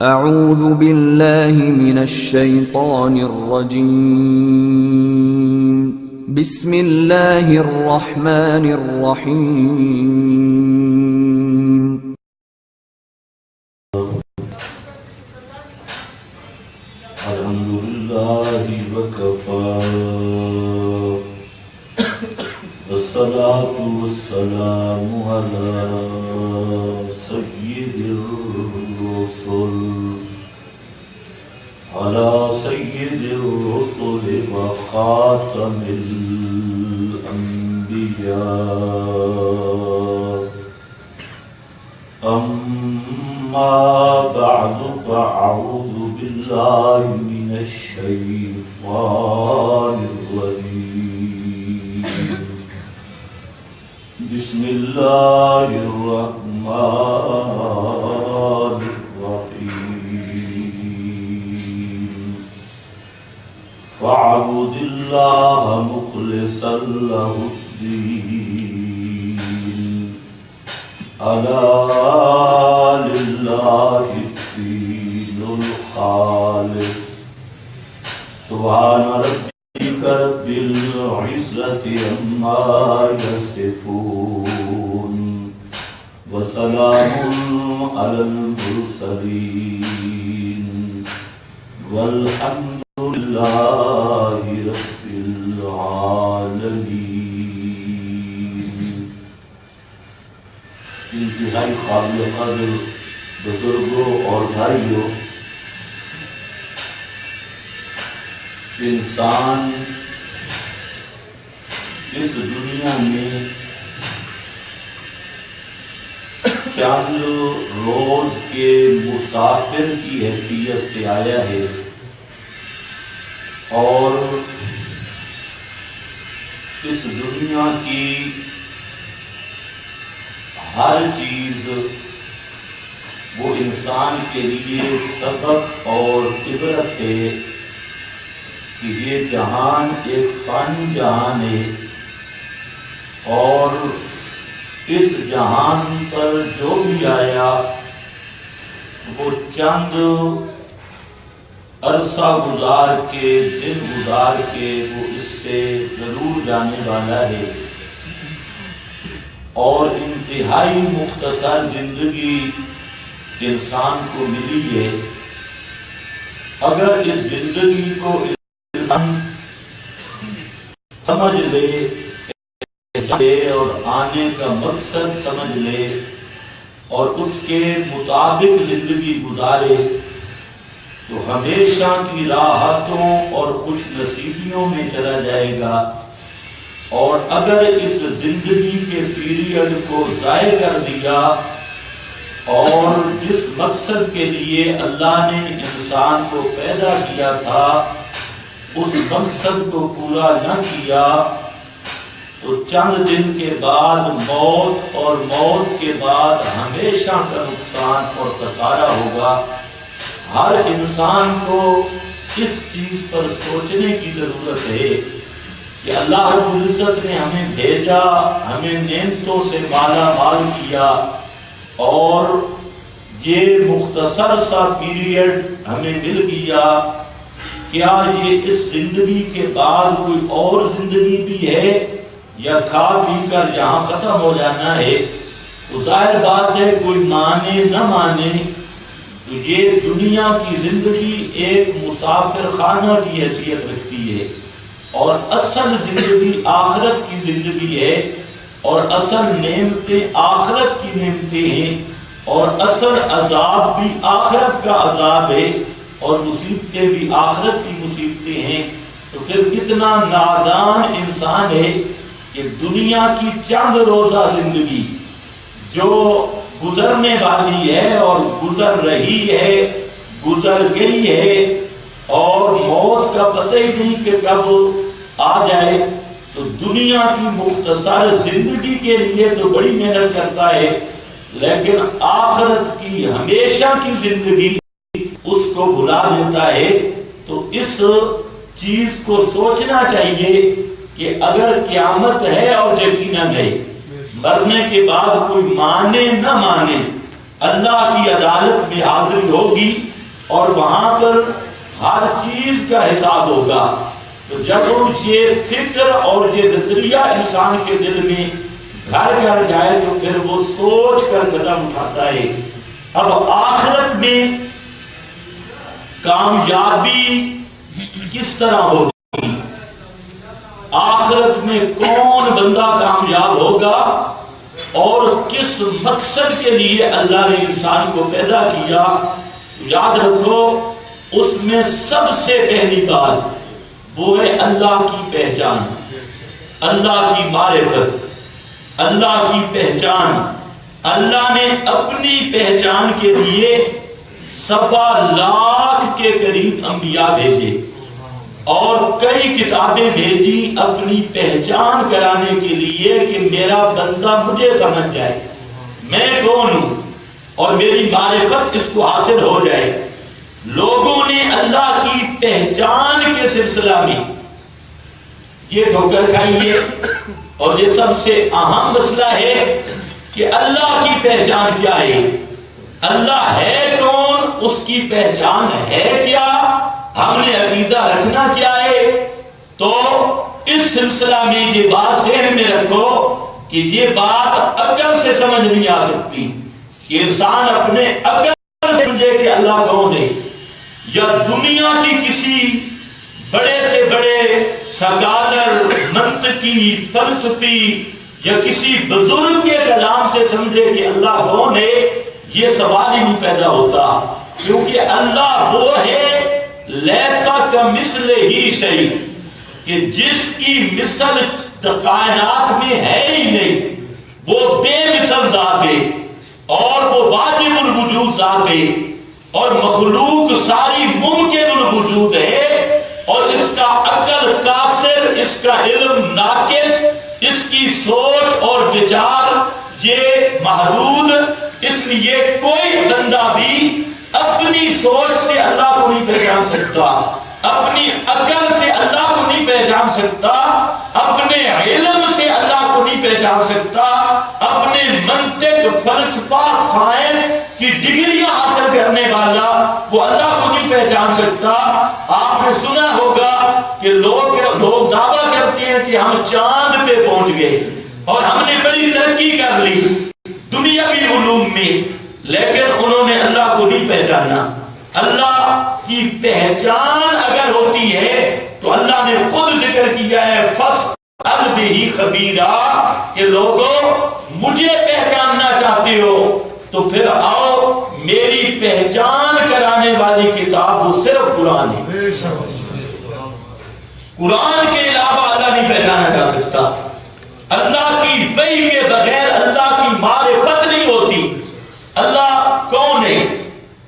اعوذ باللہ من الشیطان الرجیم بسم اللہ الرحمن الرحیم الحمدللہ وکفا والصلاة والسلام علی سید الرسل وخاتم الانبیاء اما بعد فاعوذ باللہ من الشیطان الرجیم بسم اللہ الرحمن الرحیم فاعبد اللہ مخلصا لہ الدین الا للہ الدین الخالص سبحان ربک رب العزة عما یصفون وسلام علی المرسلین والحمد للہ رب العالمین۔ انتہائی قابل قدر بزرگوں اور بھائیوں، انسان اس دنیا میں چند روز کے مسافر کی حیثیت سے آیا ہے اور اس دنیا کی ہر چیز وہ انسان کے لیے سبق اور عبرت ہے کہ یہ جہان ایک فانی جہان ہے اور اس جہان پر جو بھی آیا وہ چند عرصہ گزار کے دن گزار کے وہ اس سے ضرور جانے والا ہے اور انتہائی مختصر زندگی انسان کو ملی ہے۔ اگر اس زندگی کو انسان سمجھ لے اور آنے کا مقصد سمجھ لے اور اس کے مطابق زندگی گزارے تو ہمیشہ کی راحتوں اور خوش نصیبیوں میں چلا جائے گا، اور اگر اس زندگی کے پیریڈ کو ضائع کر دیا اور جس مقصد کے لیے اللہ نے انسان کو پیدا کیا تھا اس مقصد کو پورا نہ کیا تو چند دن کے بعد موت اور موت کے بعد ہمیشہ کا نقصان اور خسارہ ہوگا۔ ہر انسان کو اس چیز پر سوچنے کی ضرورت ہے کہ اللہ رب العزت نے ہمیں بھیجا، ہمیں نعمتوں سے مالا مال کیا اور یہ مختصر سا پیریڈ ہمیں مل گیا، کیا یہ اس زندگی کے بعد کوئی اور زندگی بھی ہے یا کھا پی کر یہاں ختم ہو جانا ہے؟ تو ظاہر بات ہے کوئی مانے نہ مانے تو یہ دنیا کی زندگی ایک مسافر خانہ کی حیثیت رکھتی ہے اور اصل زندگی آخرت کی زندگی ہے اور اصل نعمتیں آخرت کی نعمتیں ہیں اور اصل عذاب بھی آخرت کا عذاب ہے اور مصیبتیں بھی آخرت کی مصیبتیں ہیں۔ تو پھر کتنا نادان انسان ہے کہ دنیا کی چند روزہ زندگی جو گزرنے والی ہے اور گزر رہی ہے، گزر گئی ہے اور موت کا پتہ ہی نہیں کہ کب آ جائے، تو دنیا کی مختصر زندگی کے لیے تو بڑی محنت کرتا ہے لیکن آخرت کی ہمیشہ کی زندگی اس کو بھلا دیتا ہے۔ تو اس چیز کو سوچنا چاہیے کہ اگر قیامت ہے اور یقیناً ہے، مرنے کے بعد کوئی مانے نہ مانے، اللہ کی عدالت میں حاضری ہوگی اور وہاں پر ہر چیز کا حساب ہوگا. تو جب یہ فکر اور یہ نظریہ انسان کے دل میں گھر گھر جائے تو پھر وہ سوچ کر قدم اٹھاتا ہے. اب آخرت میں کامیابی کس طرح ہوگی؟ آخرت میں کون بندہ کامیاب ہوگا اور کس مقصد کے لیے اللہ نے انسان کو پیدا کیا؟ یاد رکھو اس میں سب سے پہلی بات وہ ہے اللہ کی پہچان، اللہ کی معرفت، اللہ کی پہچان. اللہ نے اپنی پہچان کے لیے 1.25 لاکھ کے قریب انبیاء بھیجے اور کئی کتابیں بھیجی اپنی پہچان کرانے کے لیے کہ میرا بندہ مجھے سمجھ جائے میں کون ہوں اور میری معرفت اس کو حاصل ہو جائے. لوگوں نے اللہ کی پہچان کے سلسلہ میں یہ ٹھوکر کھائی ہے اور یہ سب سے اہم مسئلہ ہے کہ اللہ کی پہچان کیا ہے، اللہ ہے کون، اس کی پہچان ہے کیا، ہم نے عقیدہ رکھنا کیا ہے. تو اس سلسلہ میں یہ بات ذہن میں رکھو کہ یہ بات عقل سے سمجھ نہیں آ سکتی کہ انسان اپنے عقل سے سمجھے کہ اللہ کون ہے، یا دنیا کی کسی بڑے سے بڑے سکالر، منطقی، فلسفی یا کسی بزرگ کے کلام سے سمجھے کہ اللہ کون ہے. یہ سوال ہی نہیں پیدا ہوتا کیونکہ اللہ وہ ہے لیسا کمثلہ ہی شیء کہ جس کی مثل کائنات میں ہے ہی نہیں. وہ بے مثل ذات ہے اور وہ واجب الوجود ذات ہے اور مخلوق ساری ممکن الوجود ہے اور اس کا عقل قاصر، اس کا علم ناقص، اس کی سوچ اور وچار یہ محدود. اس لیے کوئی بندہ بھی اپنی سوچ سے اللہ کو نہیں پہچان سکتا، اپنی عقل سے اللہ کو نہیں پہچان سکتا، اپنے علم سے اللہ کو نہیں پہچان سکتا، اپنے منطق، فلسفہ، سائنس کی ڈگریاں حاصل کرنے والا وہ اللہ کو نہیں پہچان سکتا. آپ نے سنا ہوگا کہ لوگ دعویٰ کرتے ہیں کہ ہم چاند پہ پہنچ گئے اور ہم نے بڑی ترقی کر لی دنیاوی علوم میں، لیکن انہوں نے اللہ کو نہیں پہچانا. اللہ کی پہچان اگر ہوتی ہے تو اللہ نے خود ذکر کیا ہے فَاسْأَلْ بِهِ خَبِيرًا کہ لوگوں مجھے پہچاننا چاہتے ہو تو پھر آؤ میری پہچان کرانے والی کتاب وہ صرف قرآن ہے. قرآن کے علاوہ اللہ نہیں پہچانا جا سکتا. اللہ کی وحی کے بغیر اللہ کی معرفت نہیں ہوتی. اللہ کون ہے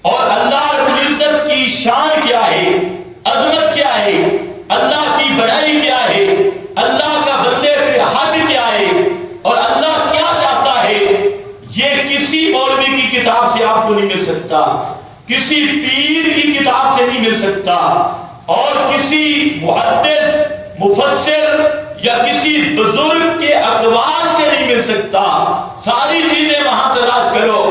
اور اللہ رب العزت کی شان کیا ہے، عظمت کیا ہے، اللہ کی بڑائی کیا ہے، اللہ کا بندے پہ حد کیا ہے اور اللہ کیا چاہتا ہے، یہ کسی مولوی کی کتاب سے آپ کو نہیں مل سکتا، کسی پیر کی کتاب سے نہیں مل سکتا اور کسی محدث، مفسر یا کسی بزرگ کے اقوال سے نہیں مل سکتا. ساری چیزیں وہاں تلاش کرو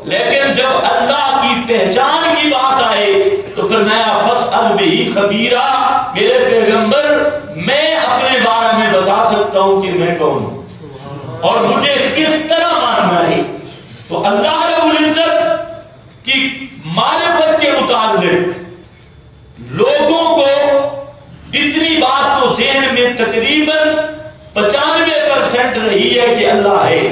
لیکن جب اللہ کی پہچان کی بات آئے تو فرمایا فَاسْأَلْ بِهِ خَبِيرًا میرے پیغمبر میں اپنے بارے میں بتا سکتا ہوں کہ میں کون ہوں اور مجھے کس طرح ماننا ہے. تو اللہ رب العزت کی معرفت کے متعلق لوگوں کو اتنی بات تو ذہن میں تقریباً 95% رہی ہے کہ اللہ ہے.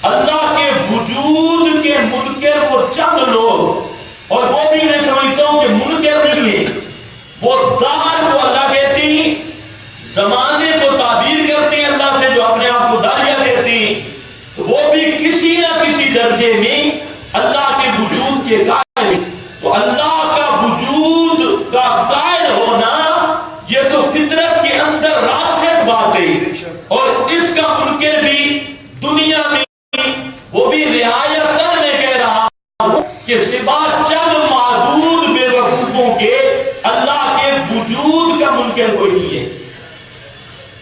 اللہ کے وجود کے منکر وہ چند لوگ اور وہ بھی میں سمجھتا ہوں کہ منکر نہیں ہے، وہ دار کو اللہ کہتے ہیں، زمانے کو تعبیر کرتے ہیں اللہ سے جو اپنے آپ کو داریہ کہتے ہیں، تو وہ بھی کسی نہ کسی درجے میں اللہ کے وجود کے قائل. تو اللہ کا وجود کا قائل ہونا یہ تو فطرت کے اندر راسخ بات ہے اور اس کا منکر بھی دنیا میں وہ بھی رعایت کر میں کہہ رہا ہوں کہ سوا چند معدود بے وقوفوں کے اللہ کے وجود کا منکر کوئی نہیں ہے.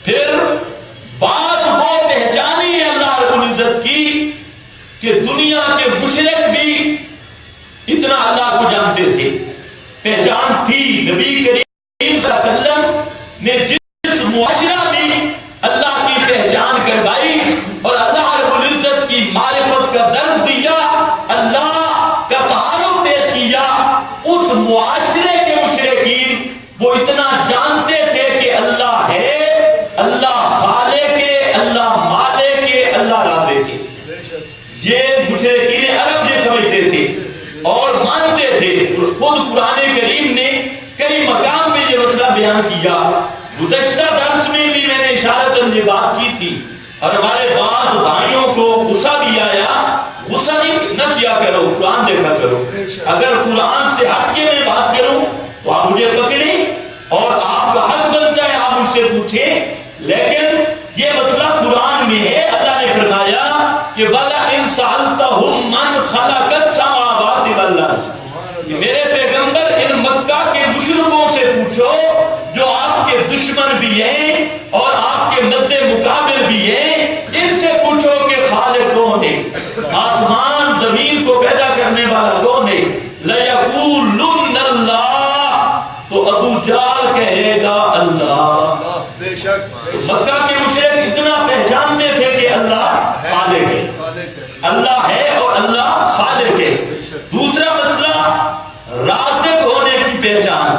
پھر بات وہ پہچانی ہے اللہ رب العزت کی کہ دنیا کے مشرک بھی پہچانتے تھے. پہچان تھی. نبی کریم صلی اللہ علیہ وسلم نے جس معاشرہ میں اللہ کی پہچان کروائی اور اللہ رب العزت کی معرفت کا درس دیا, اللہ کا تعارف پیش کیا, اس معاشرے کے مشرکین وہ اتنا جانتے تھے کہ اللہ ہے, اللہ خالق ہے, اللہ مالک ہے, اللہ رازق ہے. یہ مشرکین عرب یہ سمجھتے تھے اور مانتے تھے. خود قرآن کریم نے کئی مقام میں یہ مسئلہ بیان کیا. گزشتہ درس میں بھی میں نے اشارتاً یہ بات کی تھی اور ہمارے بعض بھائیوں کو غصہ بھی آیا. غصہ نہیں نہ کیا کرو, قرآن دیکھا کرو. اگر قرآن سے ہٹ کے میں بات کروں تو آپ مجھے پکڑیں اور آپ کا حق بنتا ہے آپ مجھ سے پوچھیں, لیکن یہ مسئلہ قرآن میں ہے. اللہ نے فرمایا کہ وَلَئِن سَأَلْتَهُم مَّنْ خَلَقَ السَّمَاوَاتِ وَالْأَرْضَ, میرے پیغمبر ان مکہ کے مشرکوں سے پوچھو جو آپ کے دشمن بھی ہیں اور آپ کے مد مقابل بھی ہیں, ان سے پوچھو کہ خالق کون ہے, آسمان زمین کو پیدا کرنے والا کون ہے. لَيَقُولُنَّ اللَّهُ, تو ابو جہل کہے گا اللہ. بے شک مکہ کے مشرک اتنا پہچانتے تھے کہ اللہ خالق ہے, اللہ ہے اور اللہ خالق ہے. دوسرا مسئلہ رازق ہونے کی پہچان.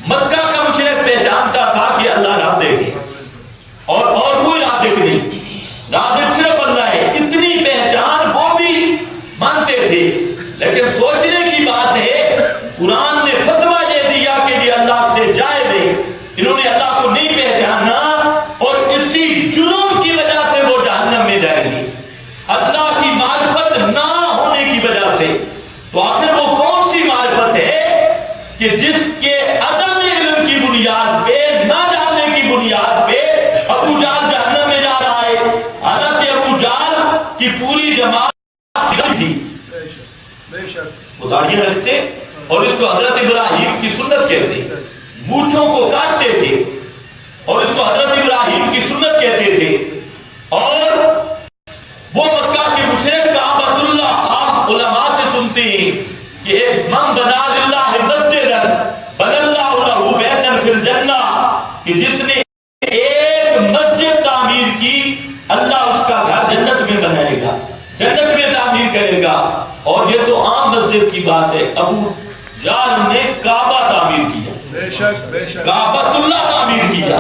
مکہ کا مشرک پہچانتا تھا کہ اللہ رازق ہے اور کوئی رازق نہیں, رازق صرف اللہ ہے. اتنی پہچان وہ بھی مانتے تھے. لیکن سوچنے کی بات ہے, قرآن نے فتویٰ یہ دیا کہ یہ اللہ سے جائز ہے. انہوں نے اللہ کو نہیں پہچانا اور اسی جرم کی وجہ سے وہ جہنم میں جائیں گے, اللہ کی معرفت نہ ہونے کی وجہ سے. تو آخر وہ کون سی معرفت ہے کہ جس کے عدم علم کی بنیاد پہ, نہ جاننے کی بنیاد پہ ابو جہل جہنم میں جا رہا ہے. حضرت ابو جہل کی پوری جماعت تھی, وہ داڑیاں رکھتے اور اس کو حضرت ابراہیم کی سنت کہتے, مونچھوں کو کاٹتے تھے اور اس کو حضرت ابراہیم کی سنت کہتے تھے. اور وہ مکہ کے مشرک کعبۃ اللہ, آپ علماء سے سنتے ہیں کہ ایک من بنا للہ مسجدا بنى اللہ لہ بیتا فی الجنہ, کہ جس نے ایک مسجد تعمیر کی اللہ اس کا گھر جنت میں بنائے گا, جنت میں تعمیر کرے گا. اور یہ تو عام مسجد کی بات ہے, ابو جہل نے کعبہ تعمیر کیا, کعبۃ اللہ تعمیر کیا.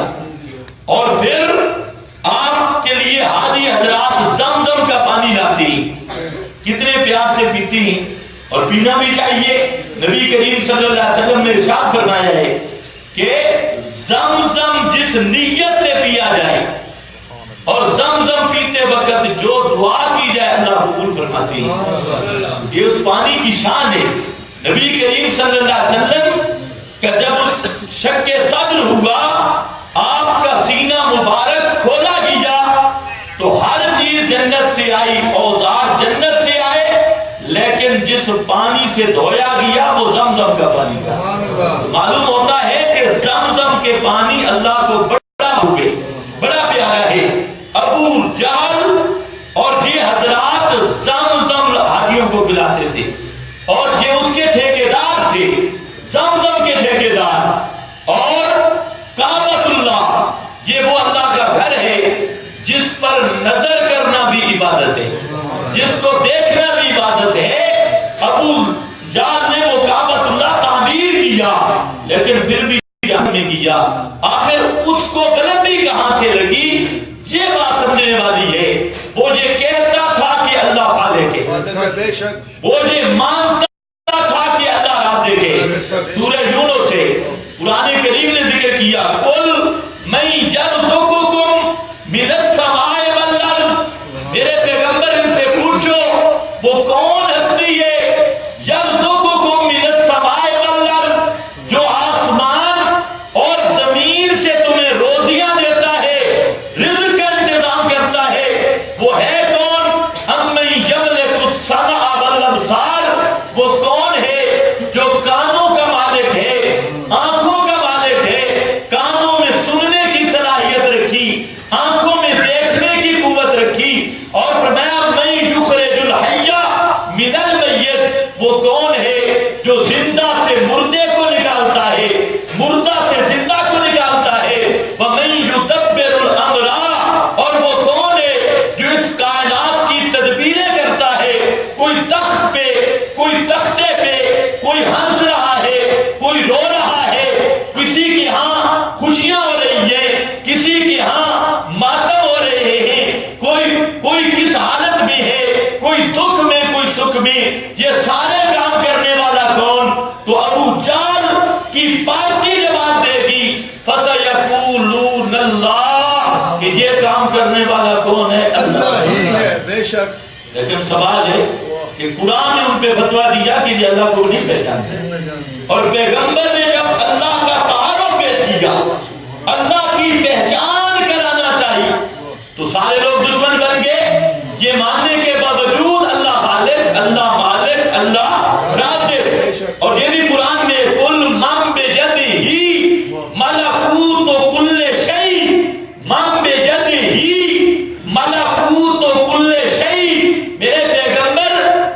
اور پھر آپ کے لیے حاجی حضرات زمزم کا پانی لاتے ہیں, کتنے پیار سے پیتے ہیں اور پینا بھی چاہیے. نبی کریم صلی اللہ علیہ وسلم نے ارشاد فرمایا ہے کہ زمزم جس نیت سے پیا جائے اور زمزم پیتے وقت جو دعا کی جائے اللہ قبول فرماتے ہیں. یہ اس پانی کی شان ہے. نبی کریم صلی اللہ علیہ وسلم کا جب شک صدر ہوا, آپ کا سینہ مبارک کھولا گیا تو ہر چیز جنت سے آئی, اوزار جنت سے آئے, لیکن جس پانی سے دھویا گیا وہ زمزم کا پانی تھا. معلوم ہوتا ہے کہ زمزم کے پانی اللہ کو بڑا ہو گئے, بڑا پیارا ہے. ابو جہل اور یہ حضرات زمزم حاجیوں کو پلاتے تھے اور یہ اس کے ٹھیکیدار تھے, زمزم کے ٹھیکیدار. اور کعبۃ اللہ یہ وہ اللہ کا گھر ہے جس پر نظر کرنا بھی عبادت ہے, جس کو دیکھنا بھی عبادت ہے. ابو جہل نے وہ کعبۃ اللہ تعمیر کیا لیکن پھر بھی جہنم میں کیا. آخر اس کو غلطی کہاں سے لگی یہ بات سمجھنے والی ہے. وہ یہ کہتا تھا کہ اللہ خالق ہے, وہ یہ مانتا تھا کہ اللہ رازق ہے. سورہ یونس سے قرآن کریم نے ذکر کیا, قل من یرزقکم من السماء والارض, میرے پیغمبر ان سے پوچھو وہ کون ہستی ہے یرزقکم من السماء والارض, جو آسمان اور زمین سے تمہیں روزیاں دیتا ہے, رزق کا انتظام کرتا ہے, وہ ہے کون؟ امن یملک السمع والابصار, وہ کون ہے جو کانوں کا مالک ہے, آنکھوں کا مالک ہے, کانوں میں سننے کی صلاحیت رکھی, آنکھوں میں دیکھنے کی قوت رکھی. اور فرمایا من یخرج الحی من جو زندہ سے مردے کو نکالتا ہے، مردہ سے زندہ کو نکالتا ہے۔ وَمَن يُدَبِّرُ الْأَمْرَ، اور وہ کون ہے جو اس کائنات کی تدبیریں کرتا ہے؟ کوئی تخت پہ، کوئی تختے پہ کوئی ہنس رہا ہے، کوئی رو رہا ہے، کسی کے ہاں خوشیاں ہو رہی ہیں، کسی کے ہاں ماتم ہو رہے ہیں، کوئی کس حالت میں ہے، کوئی دکھ میں، کوئی سکھ میں، یہ سارے کام کرنے والا کون؟ تو ابو جہل کی پارٹی جواب دے گی فَسَيَقُولُونَ اللَّهُ، کہ یہ کام کرنے والا کون ہے؟ اللہ ہی ہے۔ بے شک۔ لیکن سوال ہے کہ قرآن نے ان پہ فتویٰ دیا کہ یہ اللہ کو نہیں پہچانتے، اور پیغمبر نے جب اللہ کا تعارف پیش کیا، اللہ کی پہچان کرانا چاہیے، تو سارے لوگ دشمن بن گئے، یہ ماننے کے باوجود اللہ خالق، اللہ مالک، اللہ رازق۔ اور یہ بھی قرآن میں کل من بِیَدِهِ ملکوت کل شیء، من بِیَدِهِ ملکوت کل شیء۔ میرے پیغمبر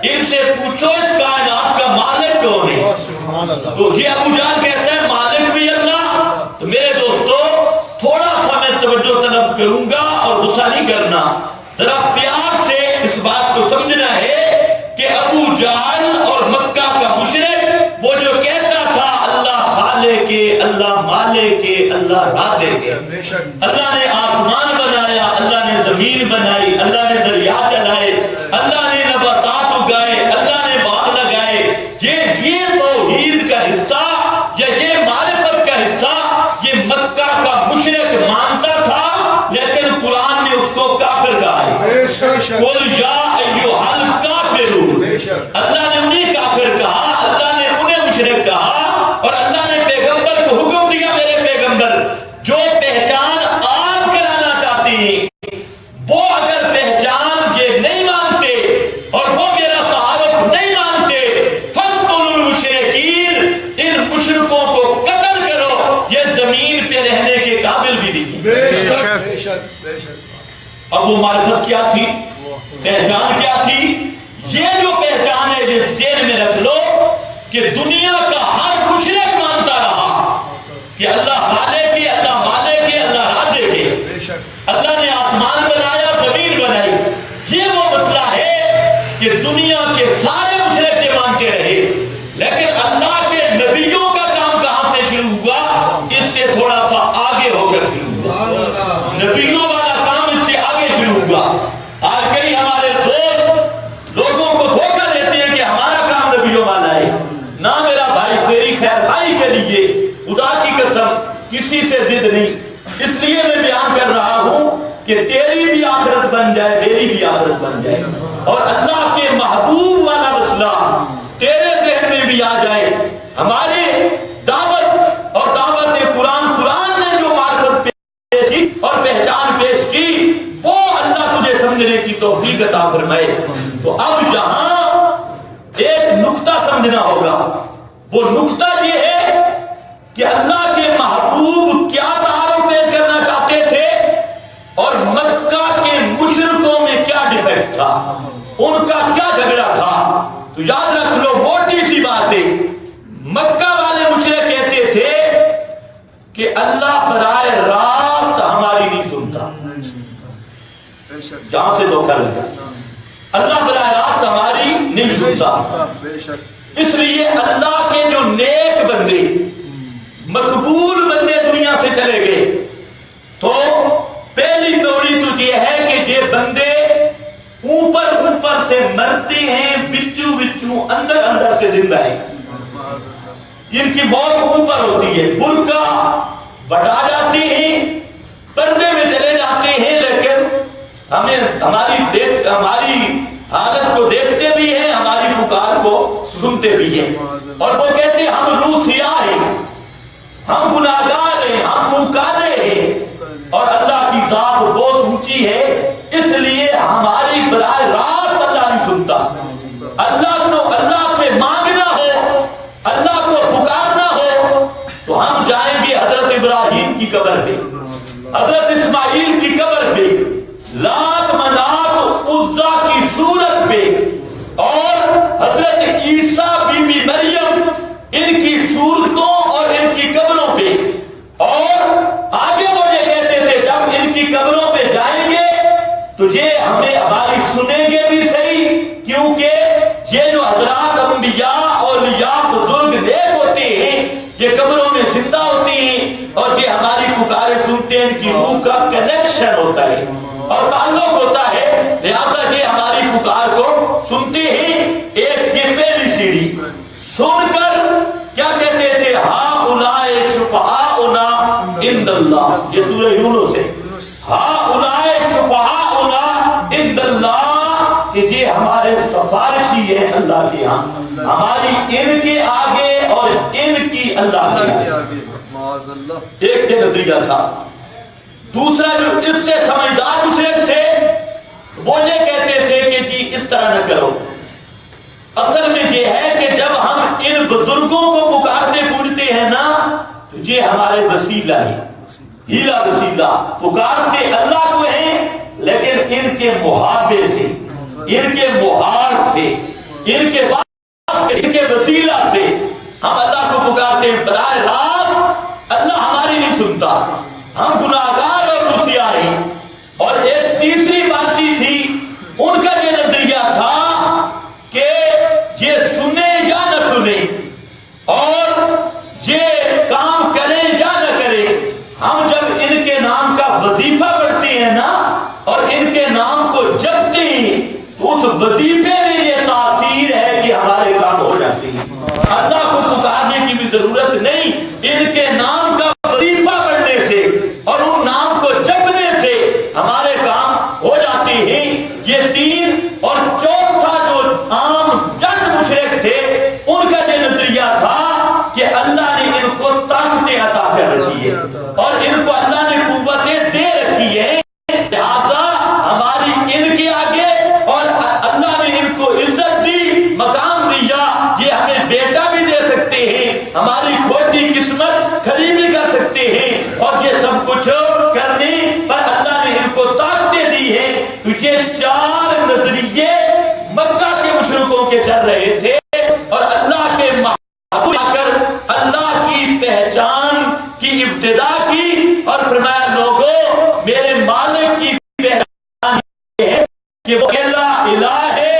ان سے پوچھو اس کائنات کا مالک کون ہے؟ تو یہ ابو جہل کہتا ہے مالک بھی اللہ۔ تو میرے دوستو تھوڑا سا میں توجہ طلب کروں گا اور غصہ نہیں کرنا، ذرا پیار سے اس بات کو سمجھنا ہے کہ ابو جہل اور مکہ کا مشرک وہ جو کہتا تھا اللہ خالق ہے، اللہ مالک ہے، اللہ رازق ہے، اللہ نے آسمان بنایا، اللہ نے زمین بنائی، اللہ نے دریا چلائے، اللہ نے نباتات اگائے، اللہ نے باغ لگائے، یہ توحید کا حصہ یا یہ معرفت کا حصہ یہ مکہ کا مشرک مانتا تھا، لیکن قرآن نے اس کو کافر کہا ہے۔ قُلْ يَا أَيُّهَا الْكَافِرُونَ، اللہ نے انہیں کافر کہا، اللہ نے انہیں مشرک کہا، اور اللہ نے پیغمبر کو حکم دیا میرے پیغمبر جو پہچان آپ کرانا چاہتے ہیں وہ اگر پہچان یہ نہیں مانتے اور وہ میرا تعارف نہیں مانتے فَاقْتُلُوا الْمُشْرِكِينَ، ان مشرکوں کو قتل کرو، یہ زمین پہ رہنے کے قابل بھی نہیں۔ اب وہ معرفت کیا تھی، پہچان کیا تھی؟ یہ جو پہچان ہے جس ذہن میں رکھ لو کہ دنیا کا ہر مشرک مانتا رہا کہ اللہ خالق ہے، اللہ مالک ہے، اللہ رازق ہے، اللہ نے آسمان بنایا، زمین بنائی۔ یہ وہ مسئلہ ہے کہ دنیا کے سارے مشرک یہ مانتے رہے، لیکن اللہ کے نبیوں کا کام کہاں سے شروع ہوا؟ اس سے تھوڑا سا آگے ہو کر شروع ہوا، نبیوں والا کام اس سے آگے شروع ہوا۔ آج کئی ہمارے دوست لوگوں کو دھوکہ دیتے ہیں کہ ہمارا کام نبیوں والا ہے۔ نہ میرا بھائی، تیری خیر خواہی کے لیے خدا کی قسم کسی سے ضد نہیں، اس لیے میں بیان کر رہا ہوں کہ تیری بھی آخرت بن جائے، میری بھی آخرت بن جائے، اور اللہ کے محبوب والا مسئلہ تیرے ذہن میں بھی آ جائے۔ ہماری دعوت اور دعوت قرآن نے جو معرفت پیش کی اور پہچان پیش کی وہ اللہ تجھے سمجھنے کی توفیق عطا فرمائے۔ تو اب یہاں ایک نقطہ سمجھنا ہوگا، وہ نقطہ یہ ہے کہ اللہ کے محبوب کیا تعارف پیش کرنا چاہتے تھے اور مکہ کے مشرکوں میں کیا ڈیفیکٹ تھا، ان کا کیا جھگڑا تھا۔ تو یاد رکھ لو، موٹی سی بات ہے، مکہ والے مشرک کہتے تھے کہ اللہ براہ راست ہماری نہیں سنتا، جہاں سے دھوکہ لگا، اللہ براہ راست ہماری نہیں سنتا۔ اس لیے اللہ کے جو نیک بندے، مقبول بندے دنیا سے چلے گئے، تو پہلی توڑی تو یہ ہے کہ یہ بندے اوپر سے مرتے ہیں، بچو اندر سے زندہ ہے، ان کی موت اوپر ہوتی ہے، برقع بٹا جاتے ہیں، پردے میں چلے جاتے ہیں، لیکن ہمیں ہماری حالت کو دیکھتے بھی ہیں، ہماری پکار کو سنتے بھی ہیں، اور وہ کہتے ہیں ہم روح سیاہ ہیں، ہم گناہگار ہیں، ہم پکارے ہیں، اور اللہ کی ذات بہت اونچی ہے، اس لیے ہماری براہ راست اللہ نہیں سنتا۔ اللہ سے مانگنا ہو، اللہ کو پکارنا ہو تو ہم جائیں گے حضرت ابراہیم کی قبر پہ، حضرت اسماعیل کی قبر پہ، لات منات عزا کی صورت پہ، اور حضرت عیسیٰ بی بی مریم یہ قبروں میں زندہ ہوتی ہیں اور یہ ہماری پکاریں سنتے ہیں، ان کی روح کا کنیکشن ہوتا ہے اور تعلق ہوتا ہے، لہذا یہ ہماری پکار کو سنتے ہیں۔ ایک یہ پہلی سیڑھی سن کر کیا کہتے تھے؟ ہؤلاء شفعاؤنا عند اللہ، یہ سورہ یونس ہے، ہؤلاء شفعاؤنا عند اللہ، کہ یہ ہمارے سفارشی ہے اللہ کے ہاں، ہماری ان کے آگے اور ان کی اللہ کے آگے۔ ایک یہ نظریہ تھا۔ دوسرا جو اس سے سمجھدار مشرک تھے وہ یہ کہتے تھے کہ جی اس طرح نہ کرو، اصل میں یہ ہے کہ جب ہم ان بزرگوں کو پکارتے پوجتے ہیں نا تو یہ ہمارے وسیلہ ہے، ہیلا وسیلہ، پکارتے اللہ کو ہیں لیکن ان کے محابے سے، ان کے محار سے، ان کے پاس، ان کے وسیلہ سے ہم اللہ کو پکارتے ہیں براہ راست، اللہ ہماری نہیں سنتا، ہم گناہگار اور رسیا ہیں۔ اور ایک تیسری پارٹی تھی، ان کا یہ نظریہ تھا کہ یہ سنے یا نہ سنے اور یہ کام کرے یا نہ کرے، ہم جب ان کے نام کا وظیفہ پڑھتے ہیں نا اور ان کے نام کو جپتے ہیں تو اس وظیفے میں یہ تاثیر ہے کہ ہمارے کام ہو جاتے ہیں۔ اللہ کو پکارنے کی بھی ضرورت نہیں، ان کے نام کا وظیفہ پڑھنے سے اور ان نام کو جپنے سے ہمارے کام ہو جاتے ہیں۔ یہ تین۔ اور چوتھا جو عام جن مشرک تھے ان کا یہ نظریہ تھا کہ اللہ نے ان کو طاقتیں عطا کر رکھی ہے اور ان کو اللہ نے قوتیں دے رکھی ہے، لہذا ہماری ان کے آگے، اور اللہ نے ان کو عزت دی، مقام دیا، یہ ہمیں بیٹا بھی دے سکتے ہیں، ہماری کھوٹی قسمت کھڑی بھی کر سکتے ہیں، اور یہ سب کچھ کرنے پر اللہ نے ان کو طاقتیں دی ہے۔ تو یہ چار نظریے مکہ کے مشرکوں کے چل رہے تھے، اور اللہ کے محبوب آ کر اللہ کی پہچان کی ابتدا کی اور فرمایا لوگوں میرے مالک کی پہچان یہ ہے کہ وہ اکیلا الہ ہے،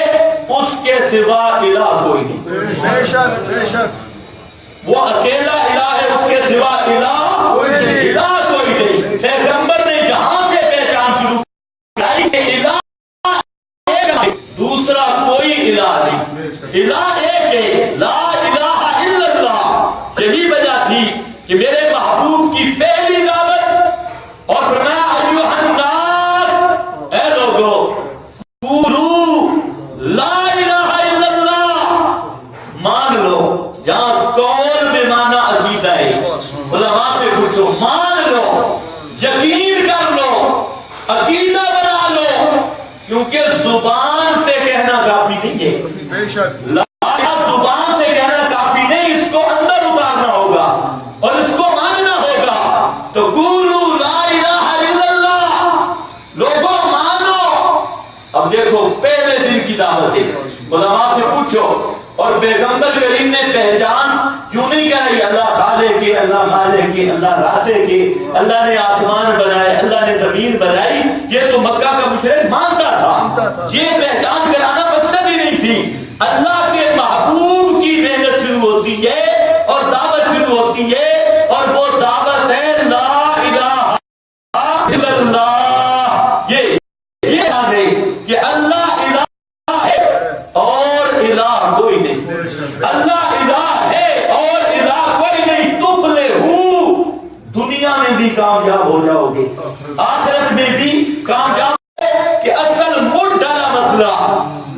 اس کے سوا الہ کوئی نہیں۔ بے شک بے شک، وہ اکیلا الہ ہے، اس کے سوا الہ کوئی نہیں، الہ کوئی نہیں۔ پیغمبر نے جہاں سے پہچان شروع کی کہ الہ ایک ہے، دوسرا کوئی الہ نہیں، الہ ایک ہے، لا الہ الا اللہ۔ یہی وجہ تھی کہ میرے محبوب کی پہلی دعوت اور فرمایا ایھا الناس، اے لوگوں قولوا لا الہ الا اللہ، مان لو، جہاں قول میں مانا عقیدہ ہے، علماء سے پوچھو، مان لو، یقین کر لو، عقیدہ بنا لو، کیونکہ زبان سے کہنا کافی نہیں ہے، بے شک، زبان سے کہنا کافی نہیں، اس کو اندر اتارنا ہوگا اور اس کو ماننا ہوگا۔ تو قولوا لا الہ الا اللہ، لوگوں مانو۔ اب دیکھو پہلے دن کی دعوت ہے، علماء سے پوچھو، اور پیغمبر کریم نے پہچان کیوں نہیں کرائی؟ اللہ خالق ہے، اللہ مالک ہے، اللہ رازق ہے، اللہ نے آسمان بنائے، اللہ نے زمین بنائی، یہ تو مکہ کا مشرک مانتا تھا، یہ پہچان کرانا مقصد ہی نہیں تھی۔ اللہ کے محبوب کی محنت شروع ہوتی ہے اور دعوت شروع ہوتی ہے، اور وہ دعوت ہے لا الہ الا اللہ۔ یہ آنے کہ اللہ الہ ہے اور الہ کوئی نہیں، اللہ الہ ہے اور الہ کوئی نہیں۔ تفلحوا، دنیا میں بھی کامیاب ہو جاؤ گے، آخرت میں بھی کامیاب ہے۔ کہ اصل مڈ ڈالا مسئلہ،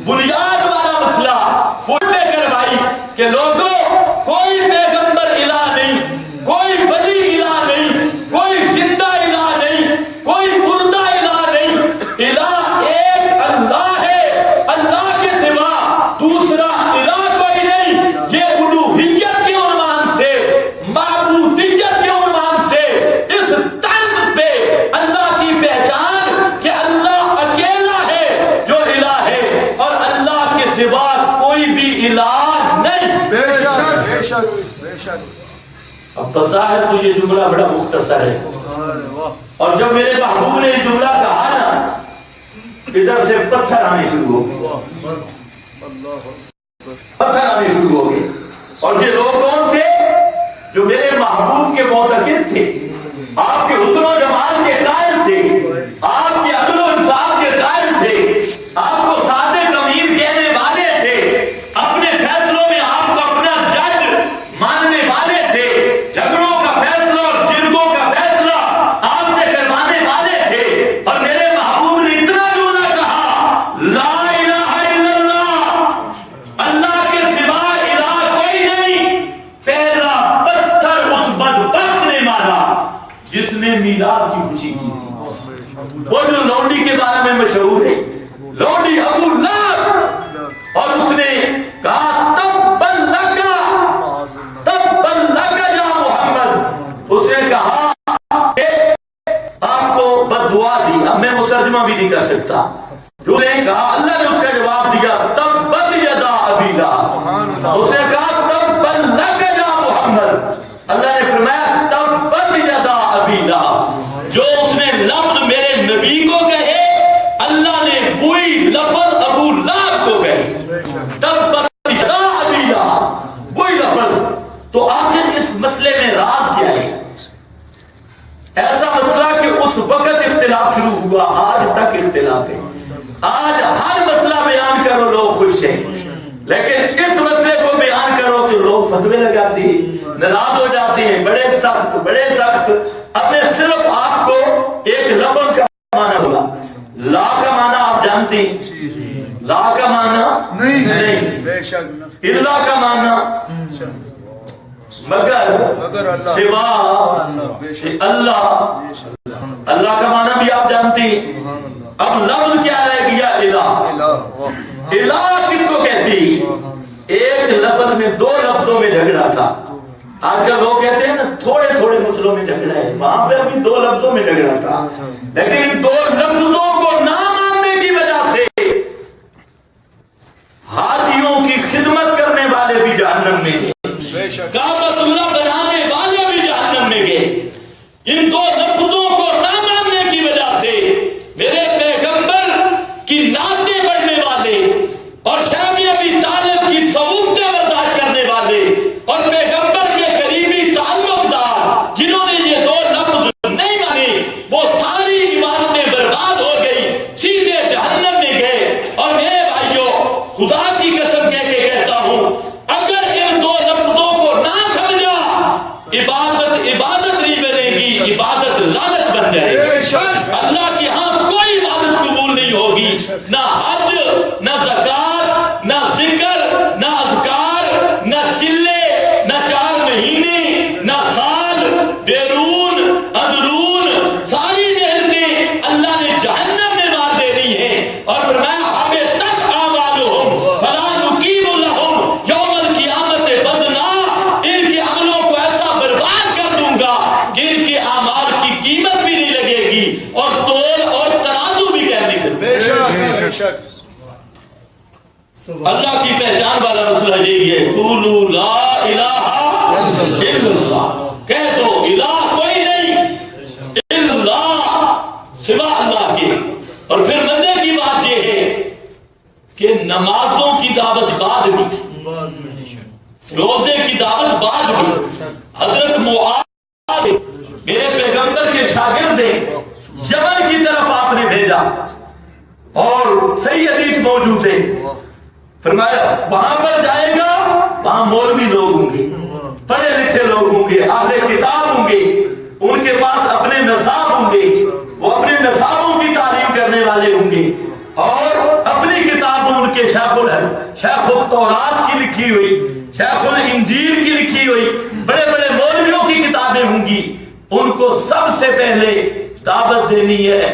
بنیاد والا مسئلہ پڑھنے کروائی کہ لوگوں کوئی پیغمبر الہ نہیں، کوئی ولی الہ نہیں، کوئی زندہ الہ نہیں، کوئی مردہ الہ نہیں، الہ ایک اللہ ہے، اللہ کے سوا دوسرا الہ کوئی نہیں۔ یہ الوہیت کے عنوان سے، معبودیت کے عنوان سے اس طرز پہ اللہ کی پہچان کہ اللہ اکیلا ہے جو الہ ہے اور اللہ کے سوا کوئی بھی الہ نہیں۔ بے شک بے شک بے شک۔ اب بظاہر تو یہ جملہ بڑا مختصر ہے، اور جب میرے محبوب نے یہ جملہ کہا نا ادھر سے پتھر آنے شروع ہو گئے، پتھر آنے شروع ہو گئے۔ اور یہ لوگ کون تھے؟ جو میرے محبوب کے معتقد تھے، آپ کے حسن و جمال کے قائل تھے، آپ کے عدل و انصاف کے قائل تھے، آپ کو صادق امین کہنے والے تھے، اپنے فیصلوں میں آپ کو اپنا جج ماننے والے تھے، جھگڑوں کا فیصلہ اور جرگوں کا فیصلہ آپ سے کروانے والے تھے، اور میرے محبوب نے اتنا کیوں نہ کہا لا الہ الا اللہ، اللہ کے سوا الہ کوئی نہیں، پہلا پتھر اس بدبخت نے مارا جس نے میلاد کی خوشی کی تھی۔ وہ جو لونڈی کے بارے میں مشہور ہے، لونڈی ابو لہب، اور اس نے کہا تبا لکا یا محمد، اس نے کہا کہ آپ کو بد دعا دی۔ اب میں مترجمہ بھی نہیں کر سکتا، جو نے کہا، اللہ نے اس کا جواب دیا تبت یدا ابی لہب، اس نے کہا تبا لکا یا محمد، اللہ نے فرمایا تبت یدا ابی لہب، جو اس نے لفظ میرے نبی کو کہے اللہ نے وہی لفظ ابو لہب کو کہے، تبت یدا ابی لہب، وہی لفظ۔ تو آخر اس مسئلے میں راز کیا ہے؟ ایسا مسئلہ کہ اس وقت اختلاف شروع ہوا، آج تک اختلاف ہے، آج ہر مسئلہ بیان کرو لوگ خوش ہیں، لیکن اس مسئلے کو بیان کرو تو لوگ فتوے لگاتے ہیں، ناراض ہو جاتے ہیں، بڑے سخت۔ اب میں صرف آپ کو ایک لفظ کا معنی ہوگا، لا کا معنی آپ جانتے ہیں، لا کا معنی نہیں، اللہ کا معنی مگر سوا اللہ، اللہ کا معنی بھی آپ جانتے ہیں۔ اب لفظ کیا رہ گیا؟ الہ۔ الہ کس کو کہتی؟ ایک لفظ میں دو لفظوں میں جھگڑا تھا۔ آج کل لوگ کہتے ہیں نا تھوڑے تھوڑے مسئلوں میں جھگڑا ہے، وہاں پہ ابھی دو لفظوں میں جھگڑا تھا، لیکن ان دو لفظوں کو نہ ماننے کی وجہ سے حاجیوں کی خدمت کرنے والے بھی جہنم میں گئے، کعبۃ اللہ بنانے والے بھی جہنم میں گئے۔ ان دو لفظوں کو نہ ماننے کی وجہ سے میرے پیغمبر کی نعتیں پڑھنے والے اور شیخ ابی طالب کی صحبتیں برداشت کرنے والے اور پیغمبر کے قریبی تعلق دار جنہوں نے یہ دو لفظ نہیں مانے، وہ ساری عبادتیں برباد ہو گئی، سیدھے جہنم میں گئے۔ اور میرے بھائیوں، خدا کی قسم کہہ کے کہتا ہوں، اگر ان دو لفظوں کو نہ سمجھا، عبادت نہیں بنے گی، عبادت لعنت بن جائے گی۔ اللہ کی ہاں کوئی عبادت قبول نہیں ہوگی، نہ حج، نہ زکات، نہ ذکر، نہ اذکار، نہ چلے، نہ 4 مہینے، نہ سال، بیرون، اندرون، ساری محنتیں اللہ نے جہنم میں مار دینی ہے۔ اور فرمایا حبطت اعمالہم فلا نقیم لہم یوم القیامت وزنا، ان کے عملوں کو ایسا برباد کر دوں گا کہ ان کے اعمال کی قیمت بھی نہیں لگے گی، اور تول اور ترازو بھی کہہ نہیں کرتے۔ اللہ کی پہچان والا مسئلہ یہی ہے، قولوا لا الہ الا اللہ، کہہ دو الہ کوئی نہیں الا اللہ، سوا اللہ کے۔ اور پھر مزے کی بات یہ ہے کہ نمازوں کی دعوت بعد بھی تھی، روزے کی دعوت بعد بھی۔ حضرت معاذ میرے پیغمبر کے شاگرد ہیں، یمن کی طرف آپ نے بھیجا، اور صحیح حدیث موجود ہے، فرمایا وہاں پر جائے گا، وہاں مولوی لوگ ہوں گے، پڑھے لکھے لوگ ہوں گے، اہل کتاب ہوں گے، ان کے پاس اپنے نصاب ہوں گے، وہ اپنے نصابوں کی تعلیم کرنے والے ہوں گے، اور اپنی کتابوں ان کے شیخ التورات کی لکھی ہوئی، شیخ الانجیل کی لکھی ہوئی بڑے بڑے مولویوں کی کتابیں ہوں گی۔ ان کو سب سے پہلے دعوت دینی ہے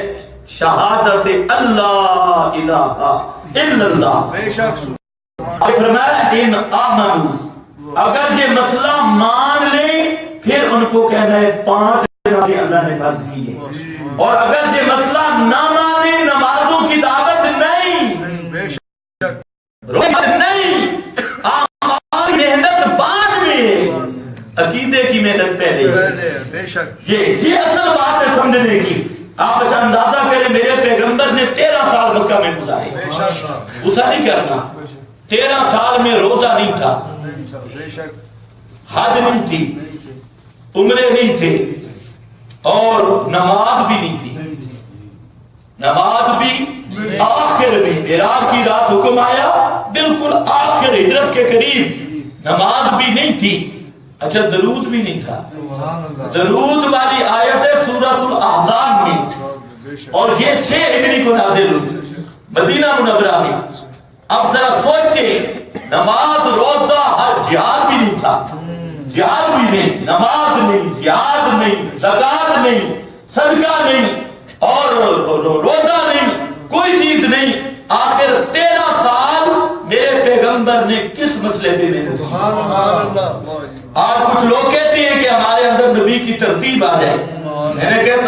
شہادت اللہ الہ الا اللہ۔ فرمایا ان آمنوا، اگر یہ مسئلہ مان لیں پھر ان کو کہنا ہے 5 نمازیں اللہ نے فرض کی ہے، اور اگر یہ مسئلہ نہ مانے، نمازوں کی دعوت نہیں، روزہ نہیں، اعمال محنت بعد میں ہے، عقیدے کی محنت پہلے۔ یہ اصل بات ہے سمجھنے کی۔ آپ اچھا اندازہ کریں، میرے پیغمبر نے 13 سال مکہ میں گزارے، غصہ نہیں کرنا، 13 سال میں روزہ نہیں تھا، حج نہیں تھی، عمرے نہیں تھے، اور نماز بھی نہیں تھی. نماز بھی آخر میں معراج کی رات حکم آیا بالکل آخر ہجرت کے قریب، نماز بھی نہیں تھی. اچھا درود بھی نہیں تھا. درود والی آیت ہے سورۃ الاحزاب میں، اور یہ 6 ہجری کو نازل ہوئی مدینہ منورہ میں. اب ذرا سوچے، نماز روزہ حج جہاد بھی نہیں تھا، جہاد بھی نہیں، نماز نہیں، جہاد نہیں، زکات نہیں، صدقہ نہیں، اور روزہ نہیں، کوئی چیز نہیں. آخر 13 سال میرے پیغمبر نے کس مسئلے پہ محنت کی؟ آج کچھ لوگ کہتے ہیں کہ ہمارے اندر نبی کی ترتیب آ جائے.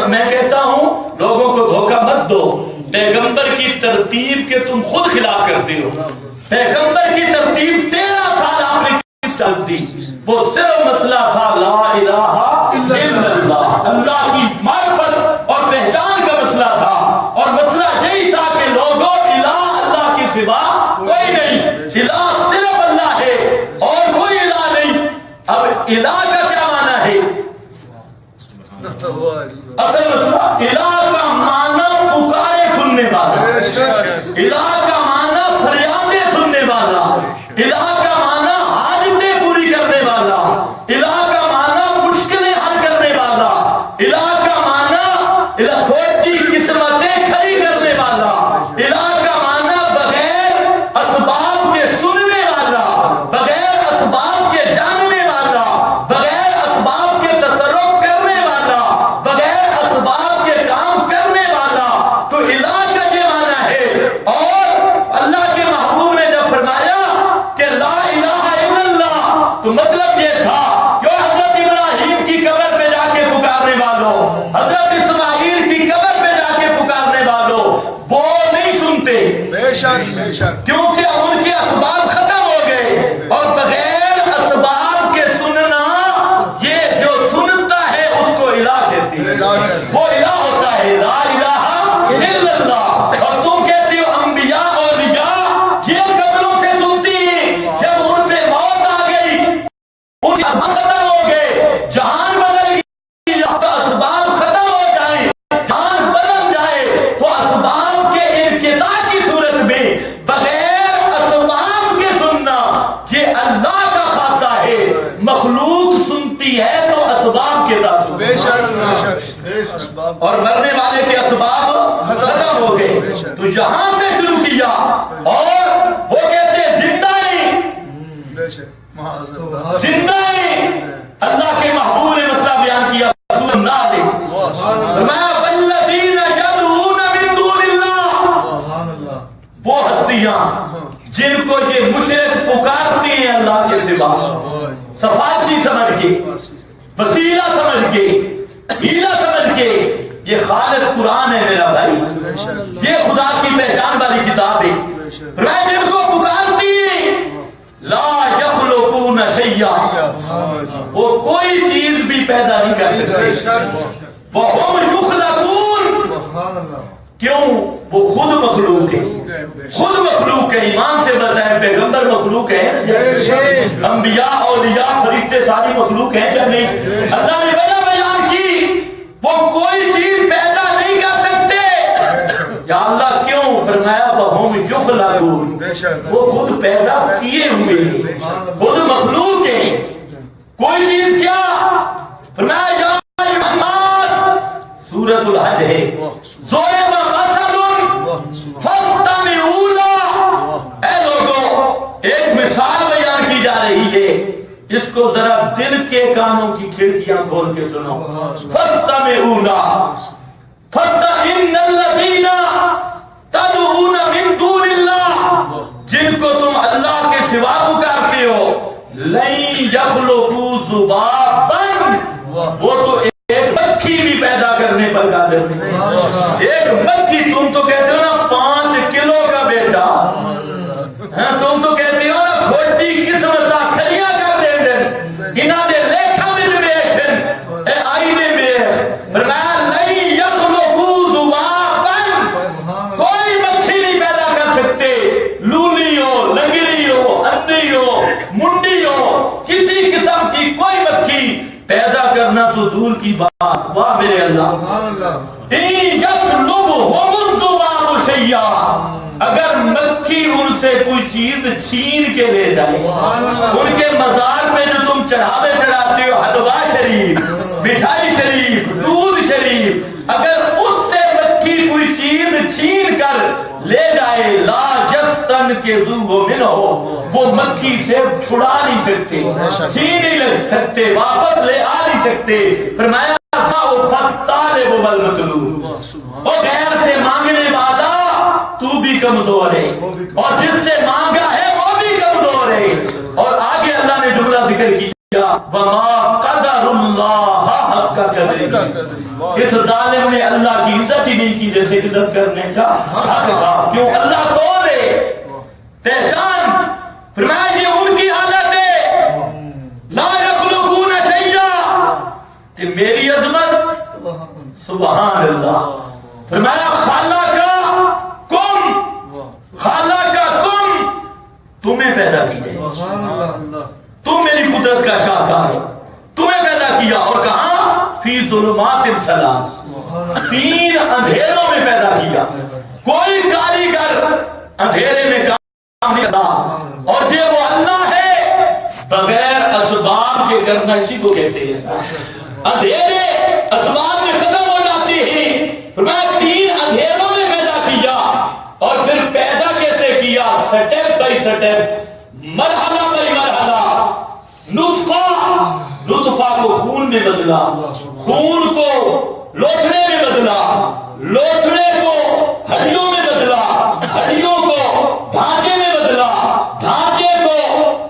میں کہتا ہوں لوگوں کو دھوکہ مت دو. پیغمبر کی ترتیب کے تم خود خلاف کرتے ہو. پیغمبر کی ترتیب 13 سال آپ نے کس طرح دی؟ وہ صرف مسئلہ تھا لا الہ الا اللہ، اللہ کی معرفت اور پہچان کا مسئلہ تھا. اور مسئلہ یہی تھا کہ لوگوں الہ اللہ کے سوا کوئی نہیں، الہ صرف اللہ ہے اور کوئی الہ نہیں. اب الہ کا کیا معنی ہے؟ اصل مسئلہ الہ کا معنی پکارے سننے والا، الہ کا معنی فریادیں سننے والا، الہ کا معنی حاجتیں پوری کرنے والا، الہ کا معنی مشکلیں حل کرنے والا، الہ کا معنی کھوٹی قسمتیں کھڑی کرنے والا، الہ کا معنی بغیر اسباب کے سننے والا، بغیر اسباب کے جاننے والا، بغیر اسباب کے تصرف کرنے والا، بغیر اسباب کے کام کرنے والا. تو الہ کا یہ معنی ہے. اور اللہ کے محبوب نے جب فرمایا کہ لا الہ الا اللہ، تو مطلب یہ تھا جو حضرت ابراہیم کی قبر پہ جا کے پکارنے والوں، حضرت اسماعیل کی قبر پہ جا کے پکارنے والوں، وہ نہیں سنتے. بے شک بے شک، کیونکہ ان کے اسباب ختم ہو گئے. اور بغیر اسباب کے سننا، یہ جو سنتا ہے اس کو الہ کہتے ہیں. وہ الہ ہوتا ہے لا الہ الا اللہ. اور تم کہتے ہو انبیاء اولیاء یہ قبروں سے سنتی ہیں. جب ان پہ موت آ گئی، ان کے اسباب ختم ہو گئے، جہان بدل گئی، تو اسباب ختم ہو جائیں، جہان بدل جائے، تو اسباب کے انقطاع کی صورت میں بغیر اسباب کے سننا یہ اللہ کا خاصہ ہے. مخلوق سنتی ہے تو اسباب کے ساتھ بے شک بے شک، اسباب اور مرنے والے کے اسباب ختم ہو گئے. تو یہاں سے شروع کیا. اور وہ کہتے زندہ ہی، بے شک، معاذ اللہ، زندہ ہی. اللہ کے محبوب نے مسئلہ بیان کیا سورۃ النحل میں والذین یدعون من دون اللہ، وہ ہستیاں جن کو یہ مشرک پکارتے ہیں اللہ کے سوا، سفاچی سمجھ کے، وسیلہ سمجھ کے، ہیلا سمجھ کے. یہ خالص قرآن ہے میرا بھائی، یہ خدا کی پہچان والی کتاب ہے. میں جن کو پکارتی لا یخلقون شیئا، وہ کوئی چیز بھی پیدا نہیں کر سکتے. وہم یخلقون، کیوں؟ وہ خود مخلوق ہے، خود مخلوق ہے. ایمان سے بتائیں پیغمبر مخلوق ہے، انبیاء اولیاء فرشتے ساری مخلوق ہیں یا نہیں؟ اللہ نے وجہ بیان کی وہ کوئی چیز پیدا نہیں کر سکتے. یا اللہ کیوں؟ فرمایا وہم یخلقون، وہ خود پیدا کیے ہوئے ہیں، خود مخلوق ہیں. کوئی چیز کیا؟ فرمایا یا محمد، سورۃ الحج ہے، ضرب مثل فاستمعوا لہ. اے لوگوں، ایک مثال بیان کی جا رہی ہے، اس کو ذرا دل کے کانوں کی کھڑکیاں کھول کے سنو. فاستمعوا لہ ان الذین تدعون من دون اللہ، جن کو تم اللہ کے سوا پکارتے ہو، لن یخلقوا ذبابا، وہ تو ایک مکھی بھی پیدا کرنے پر قادر نہیں. ایک مکھی، تم تو کہتے ہو نا 5 کلو کا بیٹا، تم تو کہتے ہو نا کھوٹی قسمت کھلیاں کر دیں دیں انہاں دے لیکھا میں بیٹھن اے آئینے میں. فرمایا لن یخلقوا ذبابا، کوئی مکھی نہیں پیدا کر سکتے. لولی ہو، لنگڑی ہو، اندھی ہو، منڈی ہو، کسی قسم کی مکھی کوئی مکھی پیدا کرنا تو دور کی بات. واہ میرے اللہ. اگر مکھی ان سے کوئی چیز چھین کے لے جائے, ان کے مزار پہ جو تم چڑھاوے چڑھاتے ہو, حلوہ شریف, مٹھائی شریف, دودھ شریف, اگر اس سے مکھی کوئی چیز چھین کر لے جائے, لا یستن کے ذو منہ, وہ مکھی سے چھڑا نہیں سکتے, چھین نہیں لگ سکتے, واپس لے آ نہیں سکتے. فرمایا وہ غیر سے مانگنے والا تو بھی کمزور ہے, اور جس سے مانگا ہے وہ بھی کمزور ہے. اور آگے اللہ نے جملہ ذکر کیا, وما قدر اللہ حق قدرہ, اس ظالم نے اللہ کی عزت ہی نہیں کی جیسے عزت کرنے کا حق تھا. کیوں؟ اللہ کون ہے, پہچان. فرمایا یہ ان کی حالت ہے, لا یخلقون شیئا, کہ میری عظمت سبحان اللہ. فرمایا خالق کا کم تمہیں پیدا کیا, تم میری قدرت کا شاہکار ہے, تمہیں پیدا کیا. اور کہاں؟ فی ظلمات ثلاث, 3 اندھیروں میں پیدا کیا. کوئی کاریگر اندھیرے میں کام نہیں کرتا, اور یہ وہ اللہ ہے بغیر اسباب کے کرنا, اسی کو کہتے ہیں اندھیرے اسباب میں ختم ہو جاتی ہیں. فرمایا 3 اندھیروں میں پیدا کیا, اور پھر پیدا کیسے کیا؟ سٹیپ بائی سٹیپ, مرحلہ بائی مرحلہ. نطفہ کو خون میں بدلا, خون کو لوتھڑے میں بدلا, لوتھڑے کو ہڈیوں میں بدلا, ہڈیوں کو ڈھانچے میں بدلا, ڈھانچے کو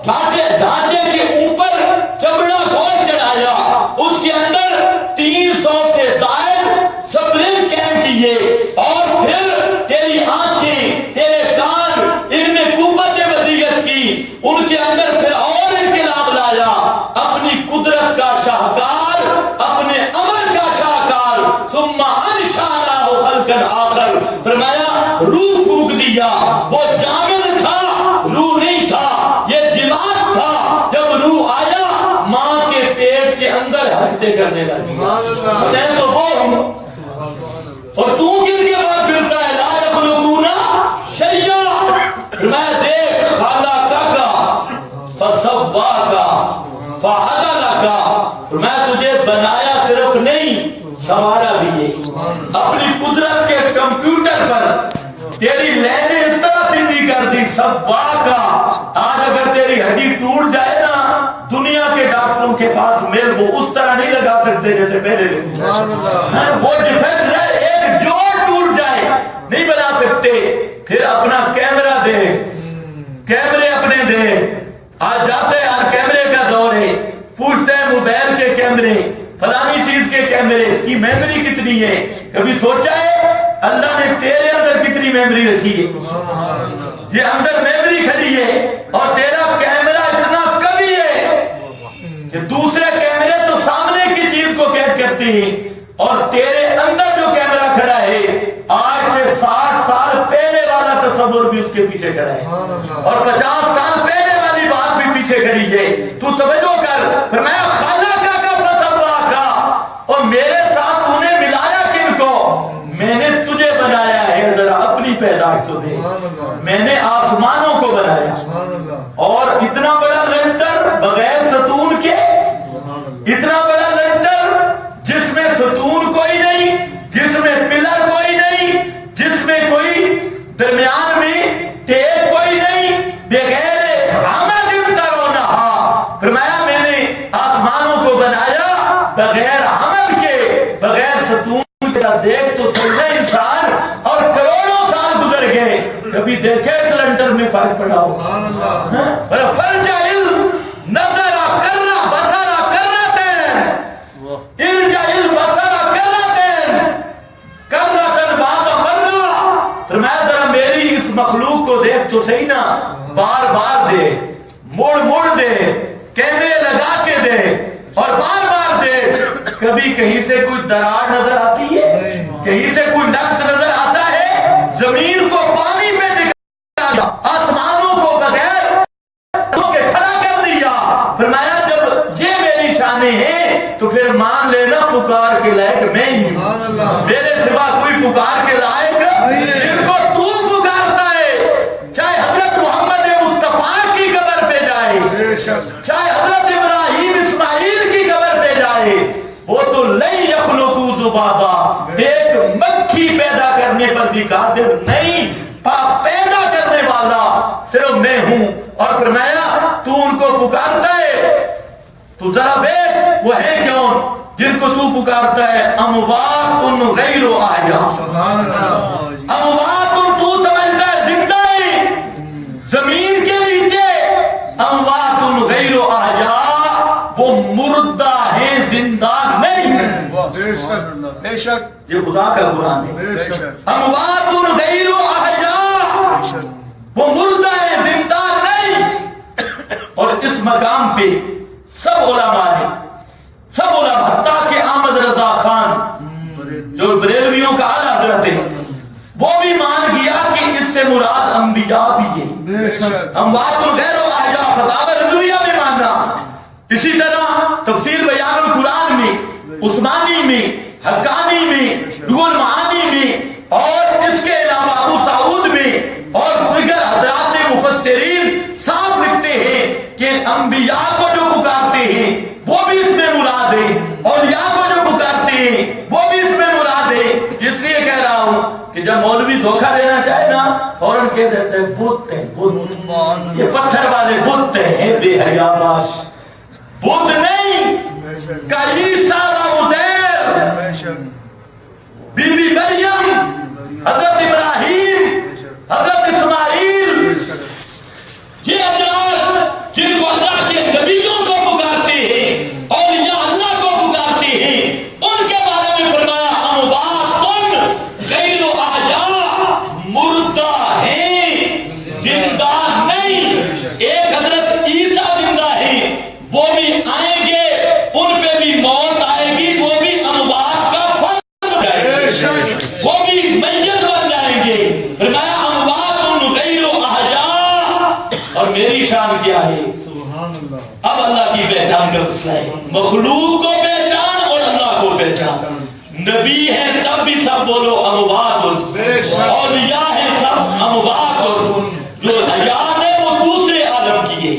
ڈھانچے کے اوپر چمڑا گوشت چڑھایا, اس کے اندر 300 سے زائد سپرنگ کیمپ کیے, اور پھر تیری آنکھیں, تیرے کان, ان میں قوت بدیعت کی, ان کے اندر پھر اور انقلاب لایا. اپنی قدرت کا شاہکار, اپنے عمل کا شاہکار. ثم انشأناه خلقا آخر. فرمایا روح پھونک دیا, وہ جامد تھا, روح نہیں تھا, یہ جماعت تھا. جب روح آیا ماں کے پیٹ کے اندر حرکتیں کرنے لگی. میں تو وہ ہوں, اور تو کن کے بعد پھرتا ہے؟ لا یخلقون شیئا. میں دیکھ خالقک فسواک فعدلک, میں تجھے بنایا صرف نہیں سنوارا بھی ہے. اپنی قدرت کے کمپیوٹر پر تیری لینیں اس طرح سیدھی کر دی. سواک, آج اگر تیری ہڈی ٹوٹ جائے نا, دنیا کے ڈاکٹروں کے پاس میل وہ اس طرح نہیں لگا سکتے جیسے پہلے تھے. وہ ڈیفیکٹ ہے, ایک جوڑ ٹوٹ جائے نہیں بنا سکتے. پھر اپنا کیمرہ دے, کیمرے اپنے دے. آج جاتے ہیں, آج کیمرے کا دور ہے, پوچھتے ہیں موبائل کے کیمرے, فلانی چیز کے کیمرے, اس کی میموری کتنی ہے؟ کبھی سوچا ہے اللہ نے تیرے اندر کتنی میموری رکھی ہے؟ یہ اندر میموری کھڑی ہے, اور تیرا کیمرہ اتنا قوی ہے کہ دوسرے کیمرے تو سامنے کی چیز کو کیچ کرتے ہیں, اور تیرے اندر جو کیمرہ کھڑا ہے آج سے 60 سال پہلے والا تصور بھی اس کے پیچھے کھڑا ہے, اور 50 سال پہلے والی بات بھی پیچھے کھڑی ہے. تو توجہ کر. پھر میں خالق کا فسواک, اور میرے ساتھ تو نے ملایا کن کو؟ میں نے تجھے بنایا ہے, ذرا اپنی پیدائش تو دے. میں نے آسمانوں کو بنایا, اور اتنا بڑا لنٹر بغیر ستون کے, اتنا بڑا لنٹر جس میں ستون کوئی نہیں, جس میں پلر کوئی نہیں, جس میں کوئی درمیان میں ٹیپ کوئی نہیں, بغیر عمل ترونہا. فرمایا میں نے آسمانوں کو بنایا بغیر عمل کے, بغیر ستون کے. دیکھ تو سمجھے انسان, اور کروڑوں سال گزر گئے, کبھی دیکھے سلنڈر میں فرق پڑا ہو؟ فرجع نظر کرنا بسارا کرنا, ارجع البصر کرنا بعد مرہ. فرمایا ذرا میری اس مخلوق کو دیکھ تو صحیح نا, بار بار دیکھ, مڑ دیکھ, کیمرے لگا کے دیکھ, اور بار بار دیکھ. کبھی کہیں سے کوئی دراڑ نظر آتی ہے؟ کہیں سے کوئی نقص نظر آتا ہے؟ زمین کو پانی پہ ٹکا دیا, آسمانوں کو بغیر کے کھڑا کر دیا. فرمایا جب یہ پکارنے ہیں تو پھر مان لینا پکار کے لائق میں ہی ہوں، میرے سوا کوئی پکار کے لائق جن کو تو پکارتا ہے، چاہے حضرت محمد مصطفیٰ کی قبر پہ جائے، چاہے حضرت ابراہیم اسماعیل کی قبر پہ جائے، وہ تو لن یخلقوا ذبابا، ایک مکھی پیدا کرنے پر بھی قادر نہیں، پیدا کرنے والا صرف میں ہوں۔ اور فرمایا تو ان کو پکارتا ہے تو ذرا بیٹھ، وہ ہے کون جن کو تو پکارتا ہے؟ اموات غیر احیاء، اموات تو سمجھتا ہے زندہ ہے زمین کے نیچے، اموات غیر احیاء وہ مردہ ہیں زندہ نہیں۔ بے شک یہ خدا کا قرآن ہے، اموات غیر احیاء وہ مردہ ہے زندہ نہیں۔ اور اس مقام پہ سب علماء نے، سب علماء حتیٰ کہ احمد رضا خان جو بریلویوں کا اعلیٰ حضرت ہے وہ بھی مان گیا کہ اس سے مراد انبیاء بھی ہے، اموات غیر احیاء فتاوی رضویہ میں ماننا۔ اسی طرح تفسیر بیان القرآن میں، عثمانی میں، حقانی میں، روح المعانی میں، اور اس کے علاوہ ابو سعود میں اور دیگر حضرات مفسرین صاف لکھتے ہیں کہ انبیاء کو جو پکارتے ہیں وہ بھی اس میں مراد ہے، اولیاء کو جو پکارتے ہیں وہ بھی اس میں مراد ہے۔ اس لیے کہہ رہا ہوں کہ جب مولوی دھوکہ دینا چاہے نا فوراً کہہ دیتے ہیں بت ہیں، بت، یہ پتھر والے بت ہیں، بے حیا باش، بت نہیں، کا عیسیٰ و عزیر، بی بی مریم، حضرت ابراہیم، حضرت اسماعیل، یہ حضرات جن کو اللہ کے نبیوں کو پکارتے ہیں اور یا اللہ کو پکارتے ہیں، ان کے بارے میں فرمایا اموات غیر احیاء، مردہ ہیں زندہ نہیں۔ ایک حضرت عیسیٰ زندہ ہیں، وہ بھی آئیں گے، ان پہ بھی موت آئے گی، وہ بھی اموات کا فرد ہو جائے گے، وہ بھی میت بن جائیں گے۔ فرمایا اموات غیر احیاء۔ اور میری شان کیا ہے؟ اب اللہ کی پہچان کا مسئلہ ہے، مخلوق کو پہچان اور اللہ کو پہچان۔ نبی ہے تب بھی سب بولو اموات، اولیاء ہے سب اموات، جو حیات ہے وہ دوسرے عالم کی ہے،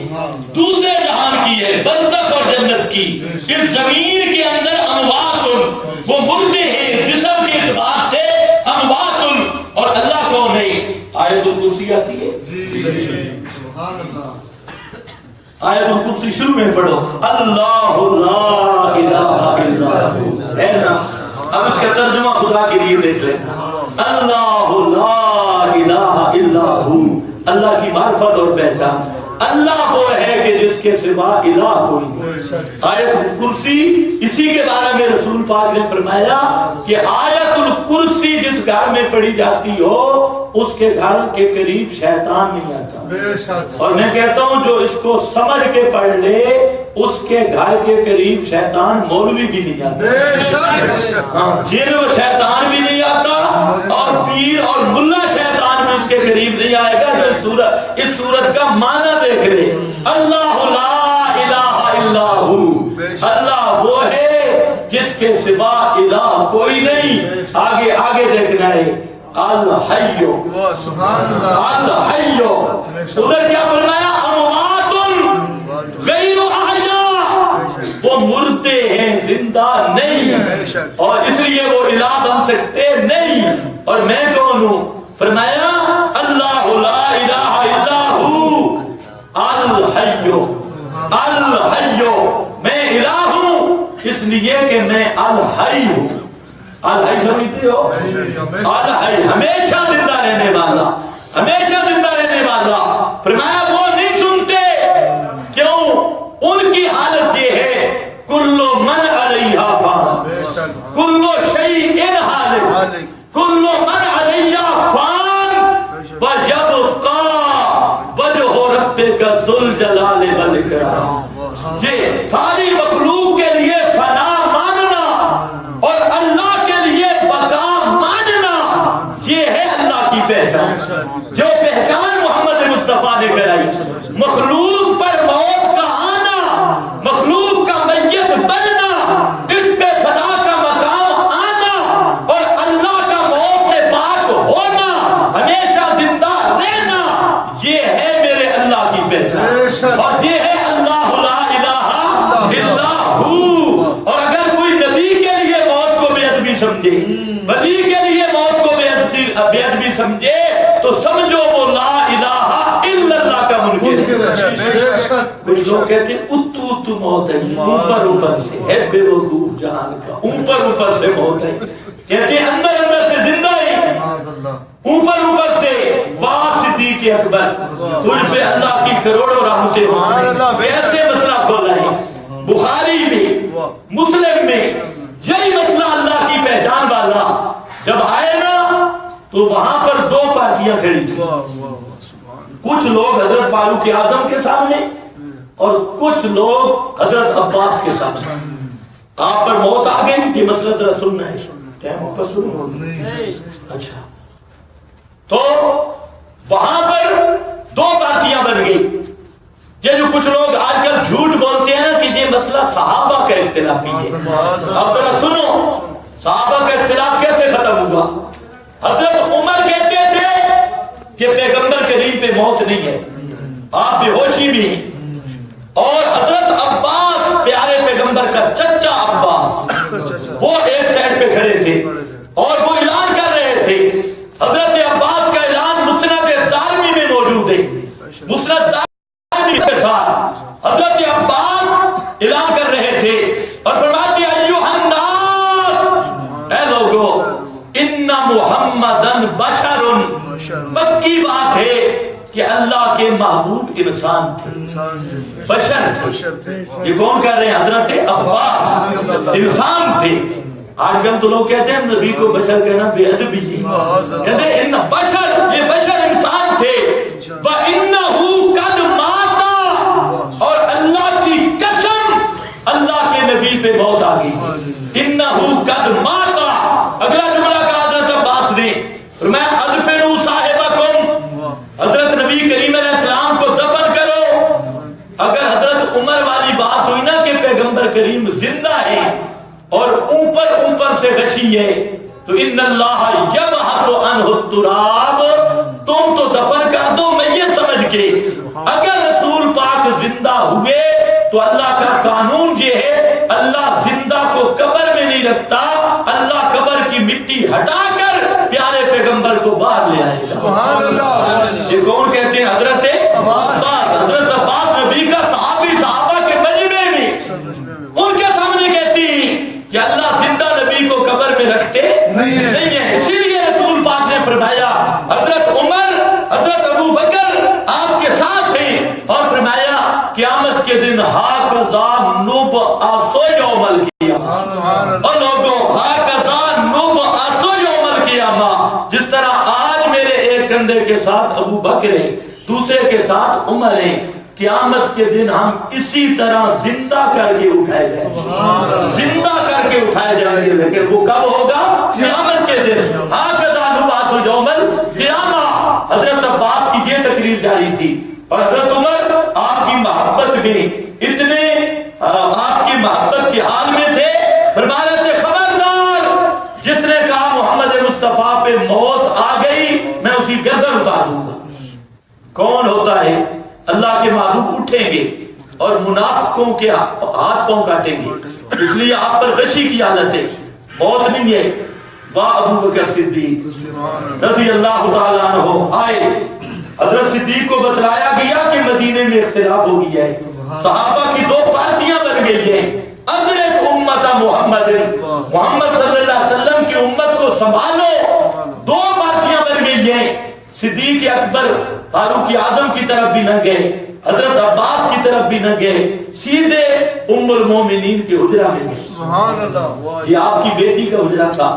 دوسرے جہان کی ہے، برزخ اور جنت کی۔ اس زمین کے اندر اموات وہ مردے ہیں جسم کے اعتبار سے، اموات، اور اللہ کون ہے؟ آیت الکرسی آتی ہے، آیت الکرسی شروع میں پڑھو، اللہ لا الہ الا ہو، ہے نا؟ اب اس کا ترجمہ خدا کے لیے دیکھ لیں، اللہ لا الہ الا ہو، اللہ کی معرفت اور پہچان، اللہ وہ ہے کہ جس کے سوا الہ کوئی نہیں۔ آیت الکرسی، اسی کے بارے میں رسول پاک نے فرمایا کہ آیت الکرسی جس گھر میں پڑھی جاتی ہو اس کے گھر کے قریب شیطان نہیں آتا، اور میں کہتا ہوں جو اس کو سمجھ کے پڑھ لے اس کے گھر کے قریب شیطان مولوی بھی نہیں آتا، جن و شیطان بھی نہیں آتا، اور پیر اور ملا شیطان بھی اس کے قریب نہیں آئے گا۔ جو اس سورت کا معنی دیکھ لے، اللہ لا الہ الا ہو، اللہ وہ ہے جس کے سوا الہ کوئی نہیں۔ آگے آگے دیکھنا ہے، الحیو، الحیو، ادھر کیا فرمایا؟ اموات غیر احیاء، وہ مردے ہیں زندہ نہیں، اور اس لیے وہ الہ بن سکتے نہیں۔ اور میں کون ہوں؟ فرمایا اللہ لا الہ الا ہو، الحیو، الحیو، میں الہ ہوں اس لیے کہ میں الحی ہوں۔ الحی سمجھتے ہو؟ الحی ہمیشہ زندہ رہنے والا، ہمیشہ زندہ رہنے والا۔ فرمایا وہ نہیں سنتے، کیوں؟ ان کی حالت یہ ہے کل من علیہا فان، کل شیء ہالک، کل من علیہا فان ویبقی وجہ ربک ذو الجلال والاکرام۔ یہ ساری مخلوق کے لیے فنا ماننا اور اللہ کے لیے بقا ماننا، یہ ہے اللہ کی پہچان، جو پہچان محمد مصطفیٰ نے کرائی۔ مخلوق پر موت کا آنا، مخلوق کا میت سمجھے، ولی کے لیے موت کو بے ادبی سمجھے تو سمجھو وہ لا الہ الا اللہ کا منکر ہے۔ کچھ لوگ کہتے ہیں اتو اتو موت ہے، اوپر اوپر سے ہے بے وقوف جہان کا، اوپر اوپر سے موت ہے، کہتے ہیں اندر اندر سے زندہ ہے، اوپر اوپر سے۔ واہ صدیق اکبر، تجھ پہ اللہ کی کروڑوں رحمتیں ہوں، کیسے مسئلہ کھولا ہے۔ بخاری میں، مسلم میں یہی مسئلہ اللہ کی پہچان والا جب آئے نا تو وہاں پر دو پارٹیاں کھڑی تھی، کچھ لوگ حضرت فاروق اعظم کے سامنے اور کچھ لوگ حضرت عباس کے سامنے۔ آپ پر موت آ گئی، یہ مسئلہ ذرا سننا ہے، ٹائم پر سنو۔ اچھا، تو وہاں پر دو پارٹیاں بن گئی۔ یہ جو کچھ لوگ آج کل جھوٹ بولتے ہیں نا کہ یہ مسئلہ صحابہ کا اختلافی ہے، اب ذرا سنو صحابہ کا اختلاف کیسے ختم ہوا۔ حضرت عمر کہتے تھے کہ پیغمبر کریم پہ موت نہیں ہے، آپ بے ہوشی بھی ہیں، اور حضرت عباس پیارے پیغمبر کا چچا عباس وہ ایک سائڈ پہ کھڑے تھے اور وہ اعلان کر رہے تھے۔ حضرت عباس کا اعلان مسند دارمی میں موجود ہے، مسند دارمی کے ساتھ حضرت عباس اعلان کر رہے تھے اور فرماتے ایھا الناس، اے لوگو، ان محمدن بشر، پکی بات ہے کہ اللہ کے محبوب انسان تھے، بشر تھے۔ یہ کون کہہ رہے ہیں؟ حضرت عباس انسان تھے۔ آج کل تو لوگ کہتے ہیں نبی کو بشر کہنا بے ادبی ہے، کہتے ہیں ان بشر، یہ بشر انسان تھے، وَإِنَّهُ قَدْ مَاتَ، اور اللہ کی قسم اللہ کے نبی پہ موت آ گئی۔ إِنَّهُ قَدْ مَاتَ، اگلا جملہ کہا حضرت عباس نے، فرمایا ادفنوا صاحبکم، حضرت نبی کریم علیہ السلام کو دفن کرو۔ اگر حضرت عمر والی بات ہوئی نا کہ پیغمبر کریم زندہ ہے اور اوپر سے غشی ہے تو ان اللہ یبحث عنہ التراب، تم تو دفن کر دو میت سمجھ کے۔ اگر رسول پاک زندہ ہوئے تو اللہ کا قانون یہ ہے اللہ زندہ کو قبر میں نہیں رکھتا، اللہ قبر کی مٹی ہٹا کر پیارے پیغمبر کو باہر لے آئے۔ سبحان اللہ۔ یہ کون کہتے ہیں؟ حضرت عباس۔ حضرت عباس نبی کا صحابی، صحابہ کے مجمع میں ان کے سامنے کہتی کہ اللہ زندہ نبی کو قبر میں رکھتے نہیں ہے۔ اسی لیے رسول پاک نے فرمایا، حضرت عمر، حضرت ابو بکر آپ کے ساتھ تھے اور فرمایا قیامت کے دن ہاکذا نبعث یوم القیامہ، اور لوگوں ہاکذا نبعث یوم القیامہ، جس طرح آج میرے ایک کندھے کے ساتھ ابو بکر ہے، دوسرے کے ساتھ عمر ہے، قیامت کے دن ہم اسی طرح زندہ کر کے اٹھائے جائیں گے، زندہ کر کے اٹھائے جائیں گے، لیکن وہ کب ہوگا؟ قیامت کے دن۔ ہاکذا نبعث یوم القیامہ۔ حضرت عباس کی یہ تقریر جاری تھی اور حضرت عمر آپ کی محبت میں اتنے آپ کی محبت کے حال میں تھے، فرما رہے تھے خبردار جس نے کہا محمد مصطفیٰ پہ موت آ گئی میں اسی گردن اتار دوں گا۔ کون ہوتا ہے؟ اللہ کے محبوب اٹھیں گے اور منافقوں کے ہاتھ پاؤں کاٹیں گے، اس لیے آپ پر غشی کی حالت ہے، موت نہیں ہے۔ واہ ابو بکر صدیق رضی اللہ تعالیٰ عنہ آئے، حضرت صدیق کو بتلایا گیا کہ مدینے میں اختلاف ہو گیا ہے، صحابہ کی دو پارٹیاں بن گئی ہیں، ادرک امت محمد، محمد صلی اللہ علیہ وسلم کی امت کو سنبھالو۔ دو پارٹیاں بن گئی ہیں، صدیق اکبر فاروق اعظم کی طرف بھی نہ گئے، حضرت عباس کی طرف بھی نہ گئے، سیدھے ام المومنین کے حجرہ میں گئے۔ سبحان اللہ۔ یہ آپ کی بیٹی کا حجرہ تھا،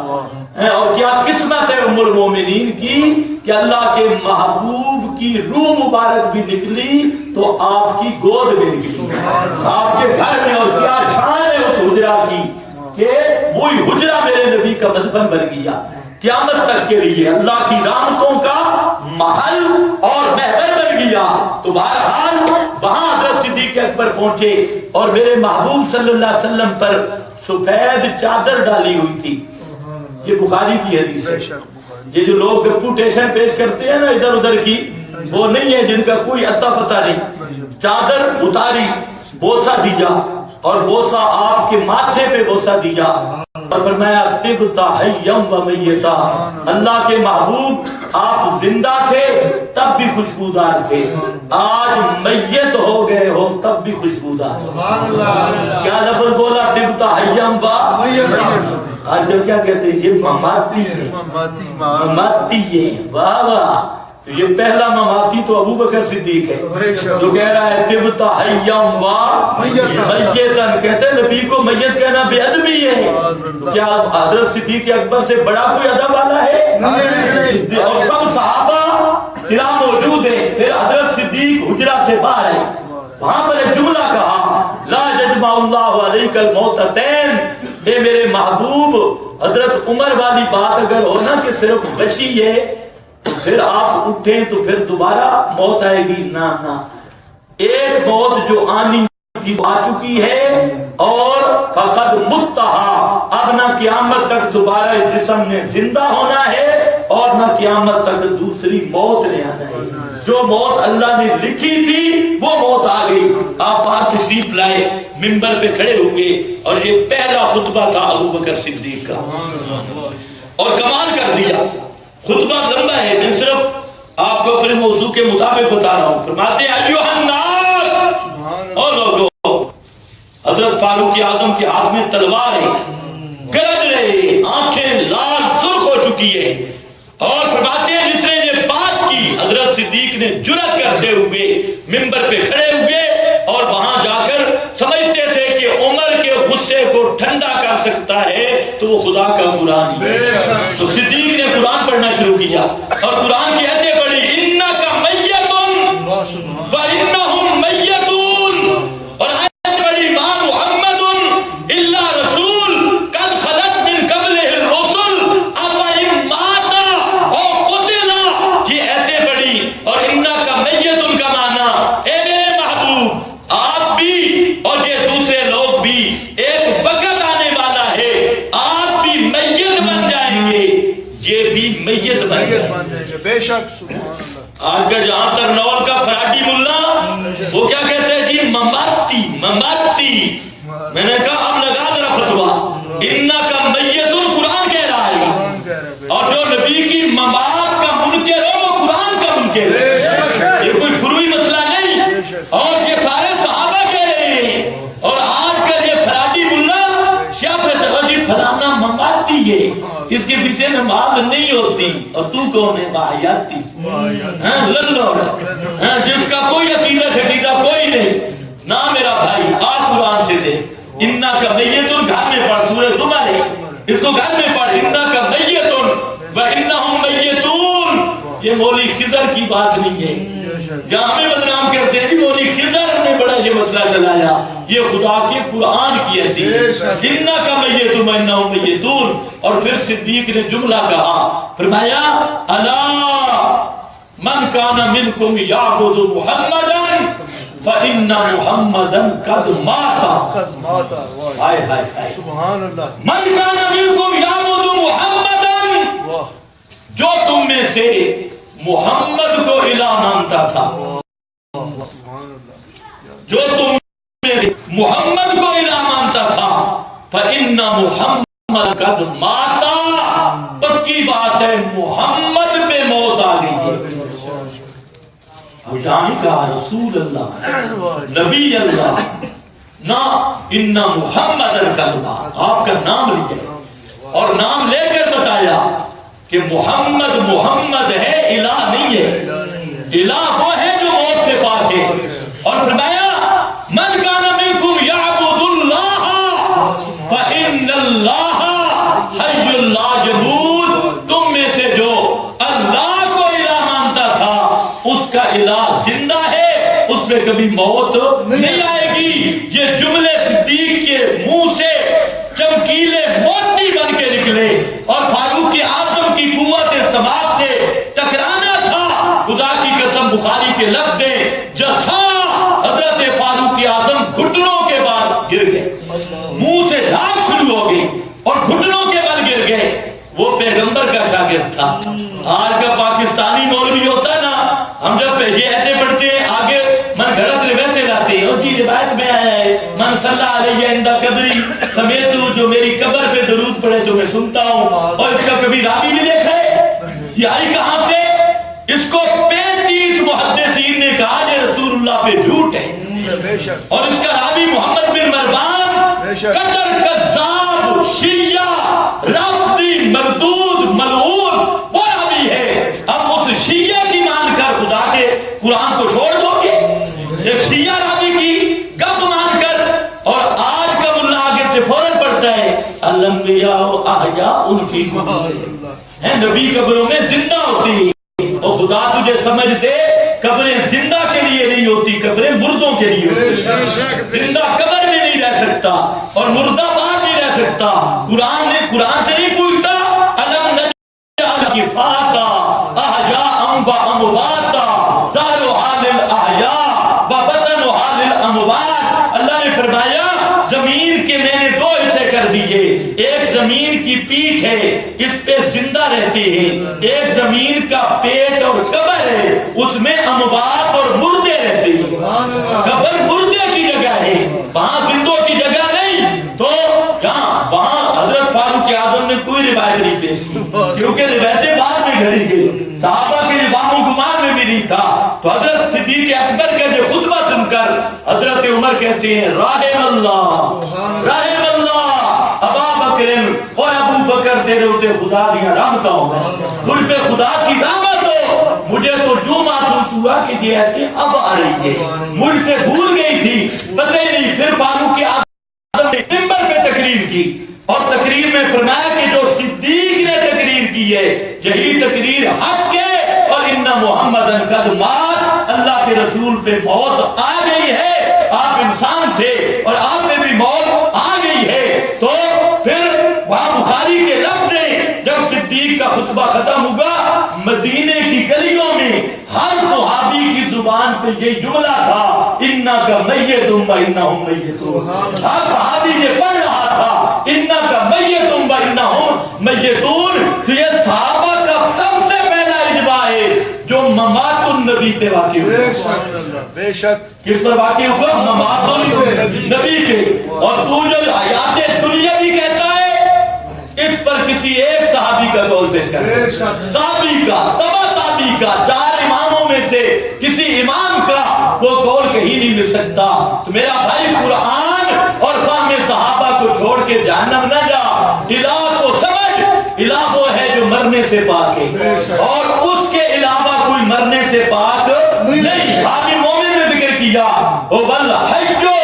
اور کیا قسمت ہے ام المومنین کی کہ اللہ کے محبوب کی روح مبارک بھی نکلی تو آپ کی گود میں نکلی آپ کے گھر میں، اور کیا شان ہے اس حجرہ کی کہ وہی حجرہ میرے نبی کا مدفن بن گیا قیامت تک کے لیے، اللہ کی رحمتوں کا محل اور محور بن گیا۔ تو بہرحال وہاں حضرت صدیق اکبر پہنچے اور میرے محبوب صلی اللہ علیہ وسلم پر سفید چادر ڈالی ہوئی تھی، یہ بخاری کی حدیث ہے۔ یہ جو لوگ ریپوٹیشن پیش کرتے ہیں نا ادھر ادھر کی، وہ نہیں ہے، جن کا کوئی اتا پتہ نہیں۔ چادر اتاری، بوسہ دیا، اور بوسہ آپ کے ماتھے پہ بوسہ دیا، اور فرمایا طبتا حیم و میتا، اللہ کے محبوب آپ زندہ تھے تب بھی خوشبودار تھے، آج میت ہو گئے ہو تب بھی خوشبودار۔ کیا لفظ بولا؟ طبتا حیم و میتا۔ آج کل کیا کہتے ہیں؟ یہ مماتی ہے، مماتی ہے۔ واہ واہ، تو یہ پہلا مماتی تو ابو بکر صدیق ہے جو کہہ رہا ہے طبتا حیم و میتن۔ کہتے ہیں نبی کو میت کہنا بے ادبی ہے۔ کیا حضرت صدیق اکبر سے بڑا کوئی ادب والا ہے؟ اور سب صحابہ کرام موجود ہیں، پھر حضرت صدیق حجرہ سے باہر ہے، وہاں پر ایک جملہ کہا لا یجمع اللہ علیک الموتتین، اے میرے محبوب حضرت عمر والی بات اگر ہو نا کہ صرف بچی ہے پھر آپ اٹھیں تو پھر دوبارہ موت آئے گی، نہ ایک موت جو آنی تھی آ چکی ہے، اور فقد متہا، اب نہ قیامت تک دوبارہ اس جسم نے زندہ ہونا ہے اور نہ قیامت تک دوسری موت نے آنا ہے۔ جو موت اللہ نے لکھی تھی وہ موت آ گئی۔ آپ بات تشریف لائے، منبر پہ کھڑے ہوئے، اور یہ پہلا خطبہ تھا ابو بکر صدیق کا، اور کمال کر دیا۔ خطبہ لمبا ہے، میں صرف آپ کو اپنے موضوع کے مطابق بتا رہا ہوں۔ فرماتے ہیں ایھا الناس، او لوگو، حضرت فاروق اعظم کے ہاتھ میں تلوار ہے، گرج رہے، آنکھیں لال سرخ ہو چکی ہے، اور فرماتے ہیں جس نے یہ بات کی، حضرت صدیق نے جرأت کرتے ہوئے ممبر پہ کھڑے ہوئے، اور وہاں جا کر سمجھتے تھے کہ عمر کے غصے کو ٹھنڈا کر سکتا ہے تو وہ خدا کا قرآن ہے۔ تو صدیق نے قرآن پڑھنا شروع کیا، اور قرآن کی آیتیں پڑھی انک میت وانہم میتون، اور آیت پڑھی ما محمد الا رسول قد خلت من قبلہ الرسل افإن مات او قتل، یہ آیتیں پڑھی، اور انک میتون کا معنی اے میرے محبوب آپ بھی اور یہ دوسرے لوگ بھی ایک وقت آنے والا ہے آپ بھی میت بن جائیں گے، یہ بھی میت بن جائیں گے۔ بے شک سبحان اللہ۔ آج کا جہاں ترنول کا فراڈی ملا وہ کیا کہتے ہیں جی مماتی مماتی، میں نے کہا اب لگا ذرا فتوا، انک میتون قرآن کہہ رہا ہے، اور جو نبی کی ممات کا منکر ہو وہ قرآن کا منکر ہے، یہ کوئی فروعی مسئلہ نہیں، اور یہ سارے صحابہ کہہ رہے ہیں، اور آج کا یہ فراڈی ملا کیا کہتا ہے جی فلانا مماتی ہے، اس کے پیچھے نماز نہیں ہوتی، اور تو کون ہے؟ باحیاتی، للو، جس کا کوئی عقیدہ شقیدہ کوئی نہیں، نہ میرا بھائی آپ قرآن سے دے انک میتون، گھر میں پڑھ سورہ زمر ہے، اس کو گھر میں پڑھ انک میتون وانہم میتون، یہ مولی خضر کی بات نہیں ہے، جہاں ہمیں بدنام کرتے ہیں مولی خضر نے بڑا یہ مسئلہ چلایا، یہ خدا کے قرآن کی حدیث انک میتون وانہم میتون۔ اور پھر صدیق نے جملہ کہا، فرمایا الا من کان منکم یعبد محمدا فإن محمدا قد مات، ہائے ہائے ہائے سبحان اللہ، من کان منکم یعبد محمدا، جو تم میں سے محمد کو الہ مانتا تھا، جو تم میں سے محمد کو الہ مانتا تھا، فإن محمد قد مات، پکی بات ہے محمد پہ موت آ گئی ہے۔ یہاں کہا رسول اللہ نبی اللہ، نہ ان محمد الکلمہ، آپ کا نام لیا اور نام لے کر بتایا کہ محمد محمد ہے، الہ نہیں ہے، الہ وہ ہے جو موت سے پاک ہے۔ اور فرمایا من کان منکم یعبد اللہ فإن اللہ حی لا یموت، تم میں سے جو اللہ کو الہ مانتا تھا اس کا الہ زندہ ہے، اس میں کبھی موت نہیں آئے گی۔ یہ جملے صدیق کے منہ سے چمکیلے موتی بن کے نکلے، اور فاروق اعظم کی قوت سماعت سے ٹکرانا تھا، خدا کی قسم بخاری کے لفظ ہیں جسا حضرت فاروق اعظم گھٹنوں کے بعد گر گئے، منہ سے جھاگ شروع ہو گئی اور گھٹنوں کے بل گر گئے۔ وہ پیغمبر کا شاگرد تھا۔ آج کا پاکستانی مولوی ہوتا نا، ہم جب یہ ایسے پڑھتے ہیں آگے من گھڑت روایتیں لاتے ہیں، جی روایت میں آیا ہے من صلی علیہ عند قبری سمیت، جو میری قبر پہ درود درود پڑھے تو میں سنتا ہوں. اور اس کا کبھی راوی بھی دیکھا ہے؟ یہ آئی کہاں سے؟ اس کو 35 محدثین نے کہا یہ رسول اللہ پہ جھوٹ ہے. اور اس کا راوی محمد بن مروان قطر کذاب شیعہ رافضی مردود ملعون وہ راوی ہے. اب اس شیعہ کی مان کر خدا کے قرآن کو چھوڑ دو گے؟ ایک شیعہ راوی کی گپ مان کر. اور آج کا ملا آگے سے فوراً پڑھتا ہے الانبیاء احیاء فی قبورہم ہے، نبی قبروں میں زندہ ہوتی ہے. اور خدا تجھے سمجھ دے قبریں زندہ کے لیے نہیں ہوتی، قبریں مردوں کے لیے ہوتی. زندہ قبر میں نہیں رہ سکتا اور مردہ باہر نہیں رہ سکتا. قرآن سے نہیں پوچھتا الم نجعل کفاتا احیاء و امواتا ظاہرها للاحیاء و بطنها للاموات. اللہ نے فرمایا زمین کے میں نے 2 حصے کر دیے. ایک زمین کی پیٹھ ہے، اس پہ زندہ رہتے ہیں. ایک زمین کا پیٹ اور قبر ہے، اس میں اموات اور مردے رہتے ہیں. قبر مردے کی جگہ ہے، وہاں زندوں کی جگہ نہیں. تو کہاں وہاں حضرت فاروق اعظم نے کوئی روایت نہیں پیش کی کیونکہ روایتیں بعد میں گھڑی گئی. صحابہ کے وہم و گمان میں بھی نہیں تھا. تو حضرت صدیق اکبر کا جو خطبہ سن کر حضرت عمر کہتے ہیں رحم اللہ ابا بکر اور ابو بکر تیرے ہوتے خدا دیا رحمتا ہوگا، مجھ پہ خدا کی رحمت ہو. مجھے تو جو محسوس ہوا کہ یہ ایسے اب آ رہی ہے، مجھ سے بھول گئی تھی پتہ ہی نہیں. پھر فاروق اعظم نے منبر پہ تقریر کی اور تقریر میں فرمایا کہ جو صدیق نے تقریر کی ہے یہی تقریر حق ہے. اور ان محمدن قد مات، اللہ کے رسول پہ موت آ گئی ہے. آپ انسان تھے اور آپ پہ بھی موت آ گئی ہے. تو پھر وہاں بخاری کے لفظ ہیں جب صدیق کا خطبہ ختم ہوا مدینے کی گلیوں میں ہر صحابی کی زبان پہ یہ جملہ تھا انک میت و انہم میتون. ہر صحابی یہ پڑھ رہا تھا انک میت و انہم میتون. تو یہ صحابہ کا سب سے پہلا اجماع ہے جو ممات النبی پہ واقع ہوا. بے شک کس پر واقع ہوا؟ ممات النبی پہ. اور تو جو حیات دنیا بھی کہتا ہے اس پر کسی ایک صحابی کا قول پیش کر تابعی کا تبع تابعی کا 4 اماموں میں سے کسی امام کا وہ قول کہیں نہیں مل سکتا. تو میرا بھائی قرآن اور فہم صحابہ کو چھوڑ کے جہنم نہ جا. الہ کو سمجھ، الہ وہ ہے جو مرنے سے پاک ہے اور اس کے علاوہ کوئی مرنے سے پاک نہیں. حاکم مومن نے ذکر کیا او بل حیو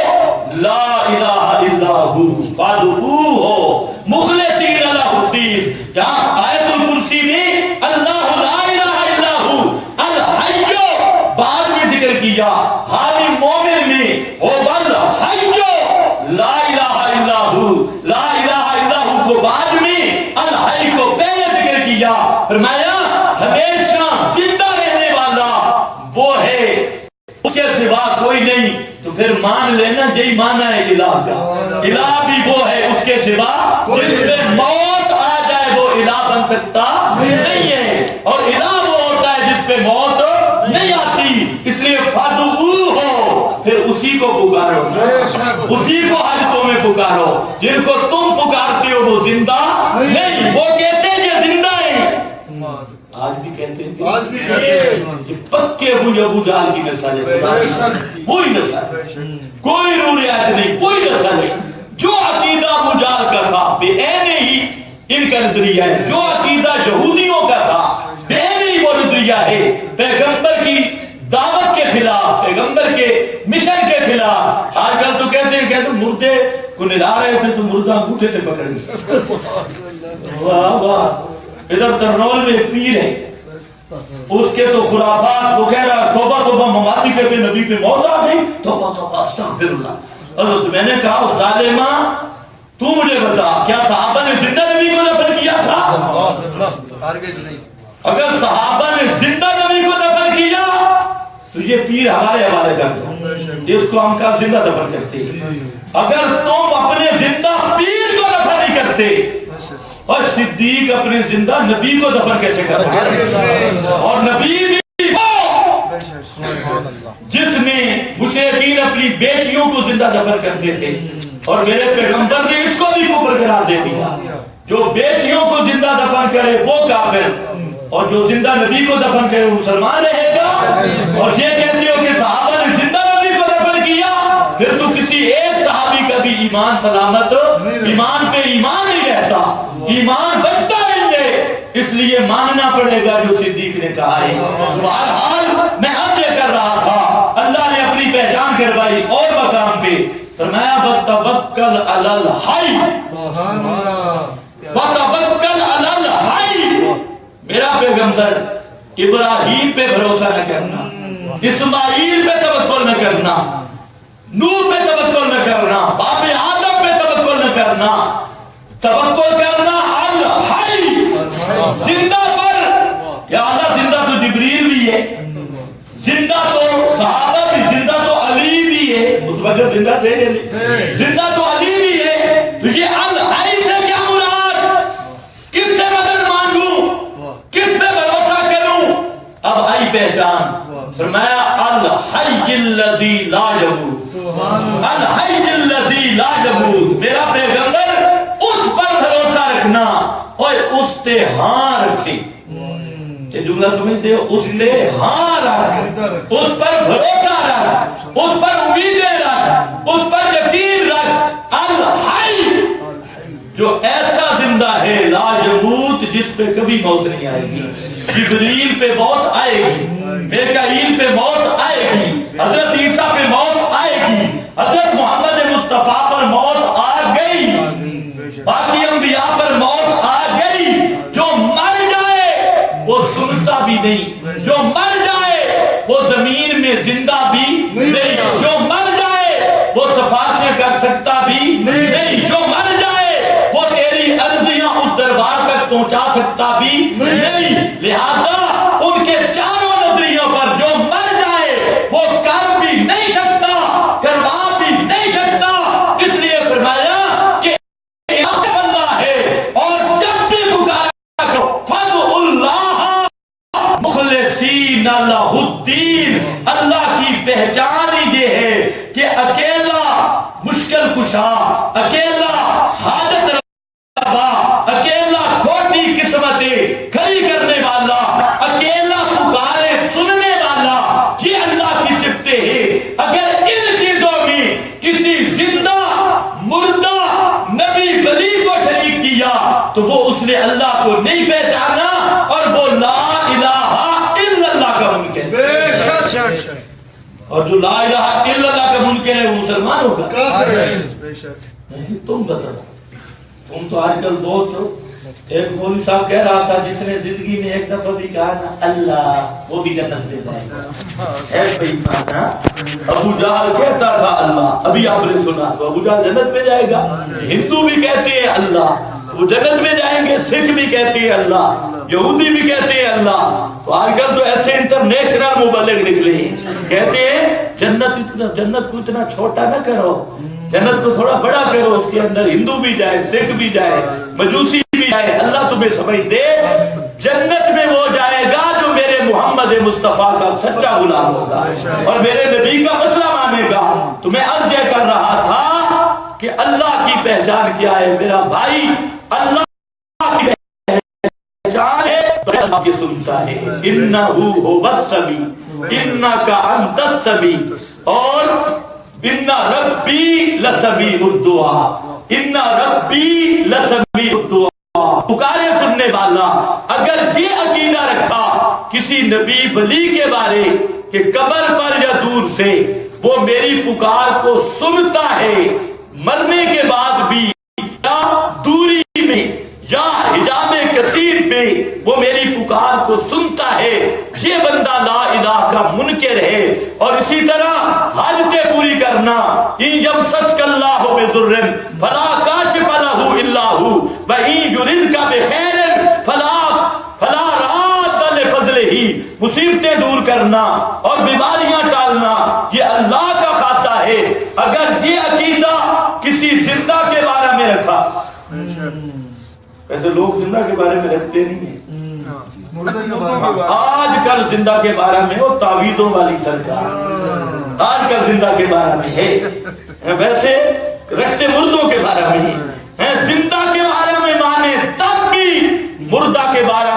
لا الہ الا ہو فادعوہ مخلصین لہ الدین. جہاں آیت الکرسی میں اللہ لا الہ الا ہو الحیو بعد میں ذکر کیا، حاکم مومن میں او بل حیو لا الہ الا ہو لا الہ الا ہو کو بعد میں الحی کو پہلے ذکر کیا. فرمایا ہمیشہ زندہ رہنے والا وہ ہے، اس کے سوا کوئی نہیں. تو پھر مان لینا یہی مانا ہے الہ کا. الہ بھی وہ ہے اس کے سوا جس میں موت آ جائے وہ الہ بن سکتا نہیں ہے. اور الہ وہ ہوتا ہے جس پہ موت نہیں آتی. اس لیے فادعوہ ہو پھر اسی کو پکارو، اسی کو حاجتوں میں پکارو. جن کو تم پکارتے ہو وہ زندہ نہیں، وہ کہتے ہیں یہ زندہ ہے. آج بھی کہتے ہیں کہ پکے ابو جہل کی نسل ہے. کوئی نسل کوئی روریات نہیں، کوئی نسل نہیں. جو عقیدہ ابو جہل کا تھا بے عین ہی ان کا نظریہ ہے. جو عقیدہ یہودیوں کا تھا بے عین ہی وہ نظریہ ہے. پیغمبر کی دعوت کے خلاف، پیغمبر کے مشن کے خلاف. آج کل تو کہتے ہیں کہ مردے کو نلا رہے تھے تو مردہ انگوٹھے سے پکڑ گئے. واہ واہ. ادھر ترنول میں ایک پیر ہے، اس کے تو خرافات وغیرہ توبہ توبہ مماتی پہ نبی پہ موت آ گئی. توبہ توبہ استغفر اللہ. حضرت میں نے کہا ظالمہ تو مجھے بتا کیا صحابہ نے زندہ نبی کو دفن کیا تھا؟ اگر صحابہ نے زندہ نبی کو دفن کیا تو یہ پیر ہمارے حوالے کر دو، اس کو ہم کا زندہ دفن کرتے. اگر تم اپنے زندہ پیر کو دفن نہیں کرتے اور صدیق اپنے زندہ نبی کو دفن کیسے کرتا ہے؟ اور نبی بھی وہ جس نے مشرکین اپنی بیٹیوں کو زندہ دفن کرتے تھے اور میرے پیغمبر نے اس کو بھی کفر قرار دے دیا. جو بیٹیوں کو زندہ دفن کرے وہ کافر، اور جو زندہ نبی کو دفن کرے وہ مسلمان رہے گا۔ اور یہ کہتے ہو کہ صحابہ نے زندہ نبی کو دفن کیا، پھر تو کسی ایک صحابی کا بھی ایمان سلامت، ایمان پہ ایمان نہیں رہتا، ایمان بچتا نہیں ہے۔ اس لیے ماننا پڑے گا جو صدیق نے کہا ہے۔ بہرحال میں عرض یہ کر رہا تھا، اللہ نے اپنی پہچان کروائی اور مقام پہ فرمایا وَتَوَكَّلْ عَلَى الْحَيِّ، وَتَوَكَّلْ عَلَى الْحَيِّ۔ میرا پیغمبر ابراہیم پہ بھروسہ نہ کرنا، اسماعیل پہ توکل نہ کرنا، نوح پہ توکل نہ کرنا، باپ آدم پہ توکل نہ کرنا، توکل کرنا الحی، زندہ پر۔ یا اللہ زندہ تو جبریل بھی ہے، زندہ تو صحابہ بھی، زندہ تو علی بھی ہے، اس وقت زندہ تھے نہیں، زندہ تو علی بھی ہے۔ تو یہ الحی سے کیا مراد؟ کس سے مدد مانگوں، کس پہ بھروسہ کروں؟ اب آئی پہچان، فرمایا الحی الذی لا یموت، الحی الذی لا یموت۔ میرا پیغمبر اس پر بھروسہ رکھنا اور اس تے ہاں رکھے۔ یہ جملہ سمجھتے ہو؟ اس تے ہاں رکھ، اس پر بھروسہ رکھ، اس پر امیدیں رکھ، اس پر یقین رکھ۔ الحی جو ایسا زندہ ہے لا یموت، جس پہ کبھی موت نہیں آئے گی۔ جبریل پہ موت آئے گی، میکائیل پہ موت آئے گی، حضرت عیسیٰ پہ موت آئے گی، حضرت محمد مصطفیٰ پر موت آ گئی، باقی انبیاء پر موت آ گئی۔ جو مر جائے وہ سنتا بھی نہیں، جو مر جائے وہ زمین میں زندہ بھی نہیں، جو مر جائے وہ سفارشیں کر سکتا بھی نہیں، جو مر جائے وہ تیری عرضیاں اس دربار تک پہنچا سکتا بھی نہیں۔ لہذا ان کے چاروں نظریوں پر جو مر جائے وہ کر بھی نہیں سکتا، کروا بھی نہیں سکتا۔ اس لیے فرمایا کہ اللہ ہے، اور جب بھی پکارا کرو فَادْعُوا اللَّهَ مُخْلِصِينَ لَهُ الدِّينَ۔ اللہ کی پہچان ہی یہ ہے کہ اکیلا مشکل کشا، اکیلا حاجت روا، اکیلا کھوٹی قسمتیں کھڑی کرنے والا، اکیلا پکارے سننے والا، یہ اللہ کی صفتیں ہیں۔ اگر ان چیزوں میں کسی زندہ مردہ نبی ولی کو شریک کیا تو وہ اس نے اللہ کو نہیں پہچانا، اور وہ لا الہ الا اللہ کا منکر ہے۔ اور جو لا الہ الا اللہ کا منکر ہے وہ مسلمان ہوگا؟ نہیں، تم بتاؤ۔ تم تو آج کل بہت، ایک مولوی صاحب کہہ رہا تھا جس نے زندگی میں ایک دفعہ بھی کہا نا اللہ، وہ بھی جنت میں جائے گا۔ ہے بھائی مانا ابو جہل کہتا تھا اللہ، ابھی آپ نے سنا تو ابو جہل جنت میں جائے گا۔ ہندو بھی کہتے ہیں اللہ، وہ جنت میں جائیں گے۔ سکھ بھی کہتے ہیں اللہ، یہودی بھی کہتے ہیں اللہ۔ تو آج کل تو ایسے انٹرنیشنل مبلغ نکلے کہتے ہیں جنت کو اتنا چھوٹا نہ کرو، جنت کو تھوڑا بڑا کرو، اس کے اندر ہندو بھی جائے، سکھ بھی جائے، مجوسی بھی جائے۔ اللہ تمہیں سمجھ دے، جنت میں وہ جائے گا جو میرے محمد مصطفیٰ کا سچا غلام ہوگا اور میرے نبی کا مسئلہ مانے گا۔ تو میں عرض یہ کر رہا تھا کہ اللہ کی پہچان کیا ہے میرا بھائی؟ اللہ کی پہچان ہے تو اللہ کی سنتا ہے، انہو هو السمیع انک انت السمیع، اور ان ربی لسمیع الدعاء، ان ربی لسمیع الدعاء، پکارے سننے والا۔ اگر یہ عقیدہ رکھا کسی نبی ولی کے بارے کہ قبر پر یا دور سے وہ میری پکار کو سنتا ہے، مرنے کے بعد بھی یا دوری میں یا حجاب کثیر میں وہ میری پکار کو سنتا ہے، یہ بندہ لا الہ کا منکر ہے۔ اور اسی طرح حاجتیں پوری کرنا، ان یمسسک اللہ بضر فلا کاشف لہ الا ہو وان یردک بخیر فلا راد لفضلہ، مصیبتیں دور کرنا اور بیماریاں ٹالنا یہ اللہ کا خاصہ ہے۔ اگر یہ عقیدہ کسی زندہ کے بارے میں رکھا، ایسے لوگ زندہ کے بارے میں رکھتے نہیں ہیں، آج کل زندہ کے بارے میں وہ تعویذوں والی سرکار آج کل زندہ کے بارے میں ہے، ویسے رکھتے مردوں کے بارے میں ہے، زندہ کے بارے میں مانے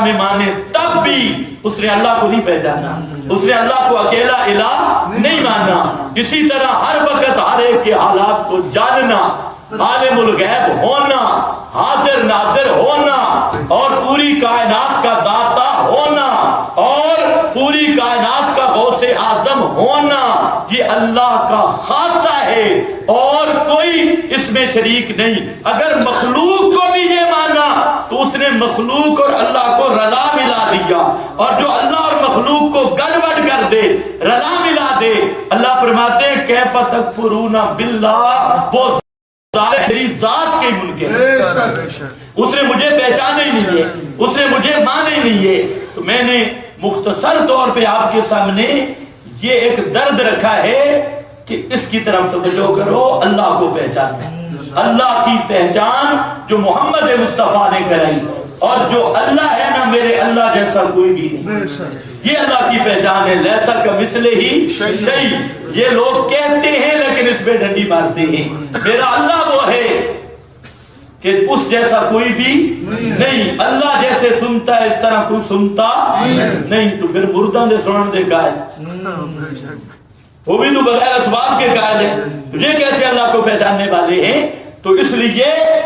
بارگاہ میں مانے تب بھی اس نے اللہ کو نہیں پہچانا، اس نے اللہ کو اکیلا الہ نہیں مانا۔ اسی طرح ہر وقت ہر ایک کے حالات کو جاننا، عالم الغیب ہونا، حاضر ناظر ہونا، اور پوری کائنات کا داتا ہونا، اور پوری کائنات کا غوث اعظم ہونا، یہ اللہ کا خاصہ ہے اور کوئی اس میں شریک نہیں۔ اگر مخلوق کو بھی یہ مانا تو اس نے مخلوق اور اللہ کو رلا ملا دیا، اور جو اللہ اور مخلوق کو گڑبڑ کر دے، رلا ملا دے، اللہ فرماتے ہیں کیف تکفرون باللہ، وہ میری ذات کے منکر، اس نے مجھے پہچانا ہی نہیں ہے، اس نے مجھے مانا ہی نہیں ہے۔ تو میں نے مختصر طور پہ آپ کے سامنے یہ ایک درد رکھا ہے کہ اس کی طرف توجہ کرو، اللہ کو پہچانو، اللہ کی پہچان جو محمد مصطفیٰ نے کرائی، اور جو اللہ ہے نا میرے اللہ جیسا کوئی بھی نہیں، یہ اللہ کی پہچان ہے۔ لیسا کمثلہ شیء، یہ لوگ کہتے ہیں لیکن اس پہ ڈنڈی مارتے ہیں۔ میرا اللہ وہ ہے کہ اس جیسا کوئی بھی نہیں، اللہ جیسے سنتا ہے اس طرح کوئی سنتا نہیں۔ تو پھر مردہ دے سنن دے قائل، وہ بھی تو بغیر اسباب کے قائل ہے، یہ کیسے اللہ کو پہچاننے والے ہیں؟ تو اس لیے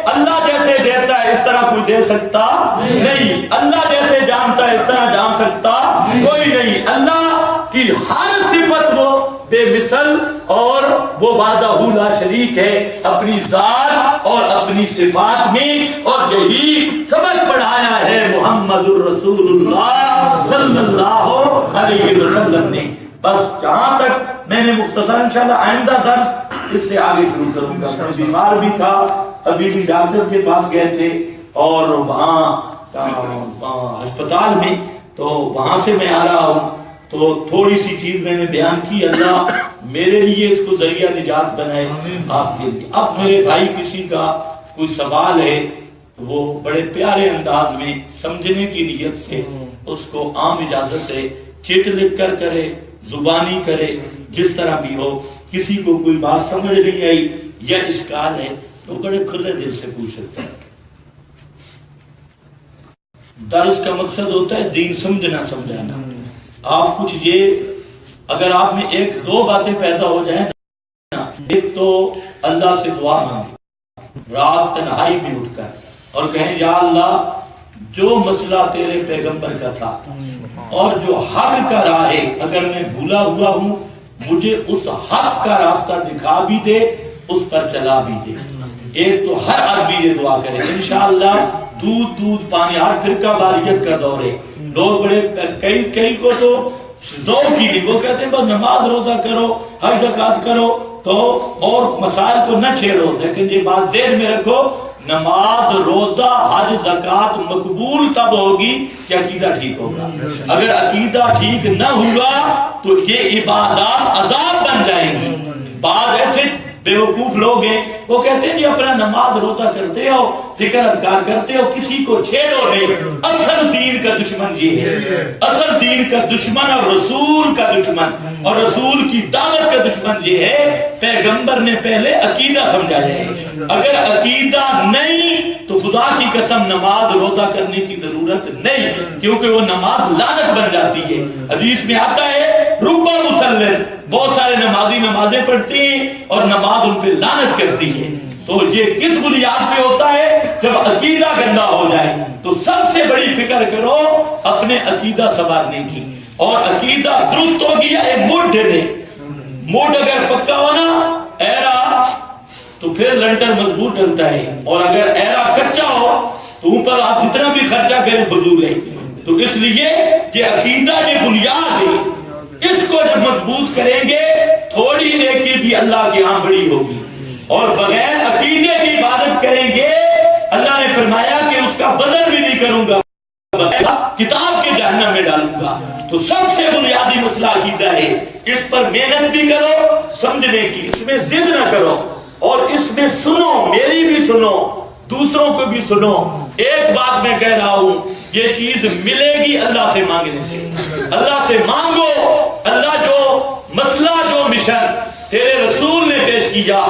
اللہ جیسے دیتا ہے اس طرح کوئی دے سکتا نہیں، اللہ جیسے جانتا ہے اس طرح جان سکتا کوئی نہیں۔ اللہ کی ہر صفت وہ بے مثل اور وہ وحدہ لا شریک ہے اپنی ذات اور اپنی صفات میں، اور یہی سبق پڑھایا ہے محمد الرسول اللہ صلی اللہ علیہ وسلم نے۔ بس جہاں تک میں نے مختصر انشاءاللہ آئندہ درس اس سے آگے شروع کروں گا۔ میں بیمار بھی تھا، ابھی بھی ڈاکٹر کے پاس گئے تھے اور وہاں ہسپتال میں، تو وہاں سے میں آ رہا ہوں تو تھوڑی سی چیز میں نے بیان کی، اللہ میرے لیے اس کو ذریعہ نجات بنائے آپ کے لیے۔ اب میرے بھائی کسی کا کوئی سوال ہے تو وہ بڑے پیارے انداز میں سمجھنے کی نیت سے اس کو عام اجازت ہے، چٹ لکھ کر کرے، زبانی کرے، جس طرح بھی ہو۔ کسی کو کوئی بات سمجھ نہیں آئی یا اشکال ہے تو بڑے کھلے دل سے پوچھ سکتا ہے۔ درس کا مقصد ہوتا ہے دین سمجھنا سمجھانا۔ آپ کچھ یہ اگر آپ میں ایک دو باتیں پیدا ہو جائیں، ایک تو اللہ سے دعا مانگیں رات تنہائی میں اٹھ کر اور کہیں یا اللہ جو مسئلہ تیرے پیغمبر کا تھا اور جو حق کا راہ ہے، اگر میں بھولا ہوا ہوں مجھے اس حق کا راستہ دکھا بھی دے، اس پر چلا بھی دے۔ ایک تو ہر آدمی یہ دعا کرے انشاءاللہ۔ دودھ پانی، ہر فرقہ واریت کا دور ہے، لوگ بڑے کئی کو تو ذوق ہی نہیں، وہ کہتے ہیں بس نماز روزہ کرو، حج زکات کرو تو اور مسائل کو نہ چھیڑو، لیکن یہ بات ذہن میں رکھو نماز روزہ حج زکات مقبول تب ہوگی کہ عقیدہ ٹھیک ہوگا۔ اگر عقیدہ ٹھیک نہ ہوا تو یہ عبادات عذاب بن جائیں گی۔ بعض ایسے بیوقوف لوگ ہیں وہ کہتے ہیں جی اپنا نماز روزہ کرتے ہو، ذکر اذکار کرتے ہو، کسی کو چھیڑو نہیں۔ اصل دین کا دشمن یہ ہے، اصل دین کا دشمن اور رسول کا دشمن اور رسول کی دعوت کا دشمن یہ ہے پیغمبر نے پہلے عقیدہ سمجھایا ہے۔ اگر عقیدہ نہیں تو خدا کی قسم نماز روزہ کرنے کی ضرورت نہیں، کیونکہ وہ نماز لعنت بن جاتی ہے۔ حدیث میں آتا ہے ربا مسلم، بہت سارے نمازی نمازیں پڑھتے ہیں اور نماز ان پہ لعنت کرتی ہے۔ تو یہ کس بنیاد پہ ہوتا ہے؟ جب عقیدہ گندا ہو جائے۔ تو سب سے بڑی فکر کرو اپنے عقیدہ سنوارنے کی، اور عقیدہ درست ہو گیا ہے مڈ نے، مڈ اگر پکا ہونا ایرا تو پھر لنٹر مضبوط ڈلتا ہے، اور اگر ایرا کچا ہو تو اوپر آپ جتنا بھی خرچہ کریں فضول ہے۔ تو اس لیے یہ عقیدہ یہ بنیاد ہے، اس کو جب مضبوط کریں گے تھوڑی نیکی بھی اللہ کے ہاں بڑی ہوگی، اور بغیر عقیدے کی عبادت کریں گے اللہ نے فرمایا کہ اس کا بدل بھی نہیں کروں گا، کتاب کے جہنم میں ڈالوں گا۔ تو سب سے بنیادی مسئلہ عقیدہ ہے، اس پر محنت بھی کرو سمجھنے کی، اس میں ضد نہ کرو، اور اس میں سنو، میری بھی سنو، دوسروں کو بھی سنو۔ ایک بات میں کہہ رہا ہوں، یہ چیز ملے گی اللہ سے مانگنے سے۔ اللہ سے مانگو، اللہ جو مسئلہ جو مشن تیرے رسول نے پیش کیا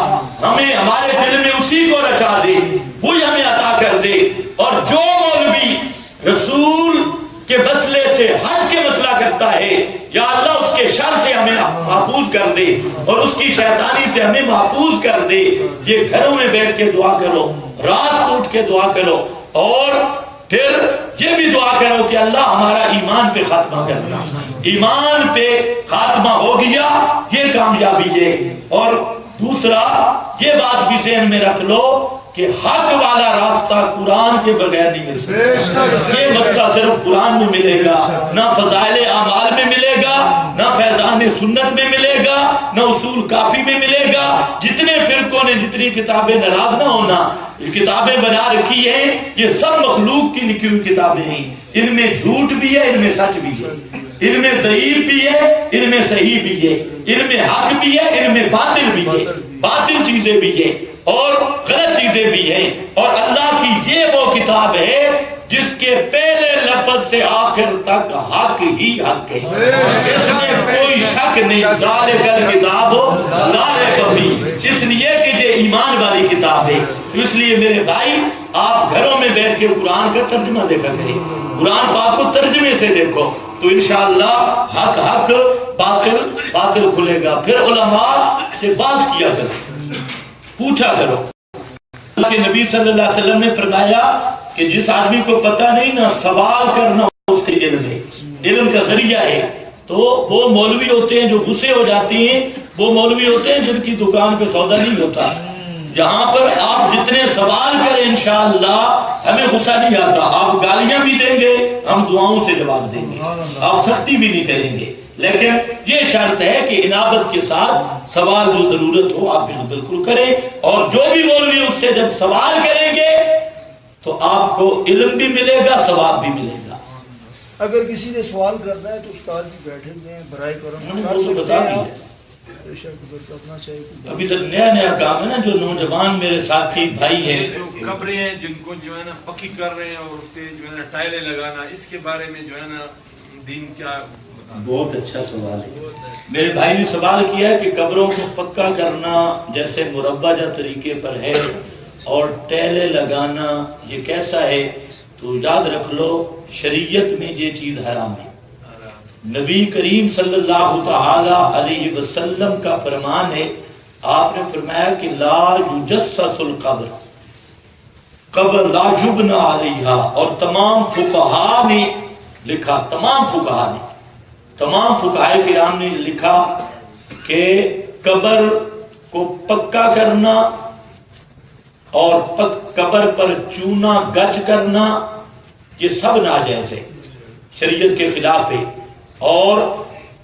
ہمیں ہمارے دل میں اسی کو رچا دے، وہی ہمیں عطا کر دے، اور جو مولوی رسول کرتا ہے یا اللہ اس کے شر سے ہمیں محفوظ کر دے اور اس کی شیطانی سے ہمیں محفوظ کر دے. یہ گھروں میں بیٹھ کے دعا کرو, رات کو اٹھ کے دعا کرو, اور پھر یہ بھی دعا کرو کہ اللہ ہمارا ایمان پہ خاتمہ کرنا. ایمان پہ خاتمہ ہو گیا یہ کامیابی ہے. اور دوسرا یہ بات بھی ذہن میں رکھ لو کہ حق والا راستہ قرآن کے بغیر نہیں مل سکتا. یہ مسئلہ صرف قرآن میں ملے گا, نہ فضائل اعمال میں ملے گا, نہ فیضان سنت میں ملے گا, نہ اصول کافی میں ملے گا. جتنے فرقوں نے جتنی کتابیں ناراض نہ ہونا کتابیں بنا رکھی ہیں, یہ سب مخلوق کی لکھی ہوئی کتابیں ہیں. ان میں جھوٹ بھی ہے, ان میں سچ بھی ہے, ان میں ضعیف بھی ہے, ان میں صحیح بھی ہے, ان میں حق بھی ہے, ان میں باطل بھی ہے, باطل چیزیں بھی ہیں اور غلط چیزیں بھی ہیں. اور اللہ کی یہ وہ کتاب ہے جس کے پہلے لفظ سے آخر تک حق ہی حق ہے, اس میں کوئی شک نہیں. ذالک الکتاب لا ریب فیہ, اس لیے کہ یہ ایمان والی کتاب ہے. اس لیے میرے بھائی آپ گھروں میں بیٹھ کے قرآن کا ترجمہ دیکھا کریں, قرآن پاک کو ترجمے سے دیکھو تو انشاءاللہ حق حق باطل باطل کھلے گا. پھر علماء سے بات کیا کرو, پوچھا کرو. اللہ کے نبی صلی اللہ علیہ وسلم نے فرمایا کہ جس آدمی کو پتہ نہیں نا سوال کرنا اس کے علم ہے, علم کا ذریعہ ہے. تو وہ مولوی ہوتے ہیں جو غصے ہو جاتی ہیں, وہ مولوی ہوتے ہیں جن کی دکان پہ سودا نہیں ہوتا. جہاں پر آپ جتنے سوال کریں انشاءاللہ ہمیں غصہ نہیں آتا. آپ گالیاں بھی دیں گے, ہم دعاؤں سے جواب دیں گے, آپ سختی بھی نہیں کریں گے. لیکن یہ شرط ہے کہ انابت کے ساتھ سوال جو ضرورت ہو آپ بالکل کریں. اور جو بھی مولوی اس سے جب سوال کریں گے تو آپ کو علم بھی ملے گا, ثواب بھی ملے گا. اگر کسی نے سوال کرنا ہے تو استاد جی بیٹھے ہوئے ہیں, برائے کرم کر سکتے بتا ہیں. دیجیے. کرنا چاہیے. ابھی تک نیا نیا کام ہے نا, جو نوجوان میرے ساتھی بھائی ہیں جو قبریں ہیں جن کو جو ہے نا پکی کر رہے ہیں اور اس پہ جو ہے نا ٹائلیں لگانا, اس کے بارے میں جو ہے نا دین کیا. بہت اچھا سوال ہے. میرے بھائی نے سوال کیا ہے کہ قبروں کو پکا کرنا جیسے مربع طریقے پر ہے اور ٹیلے لگانا یہ کیسا ہے. تو یاد رکھ لو شریعت میں یہ چیز حرام ہے. نبی کریم صلی اللہ تعالی علیہ وسلم کا فرمان ہے, آپ نے فرمایا کہ لا یجسس القبر, قبر لا یبنى علیہا. اور تمام فقہا نے لکھا, تمام فقہائے کرام نے لکھا کہ قبر کو پکا کرنا اور قبر پر چونا گچ کرنا یہ سب ناجائز ہے, شریعت کے خلاف ہے. اور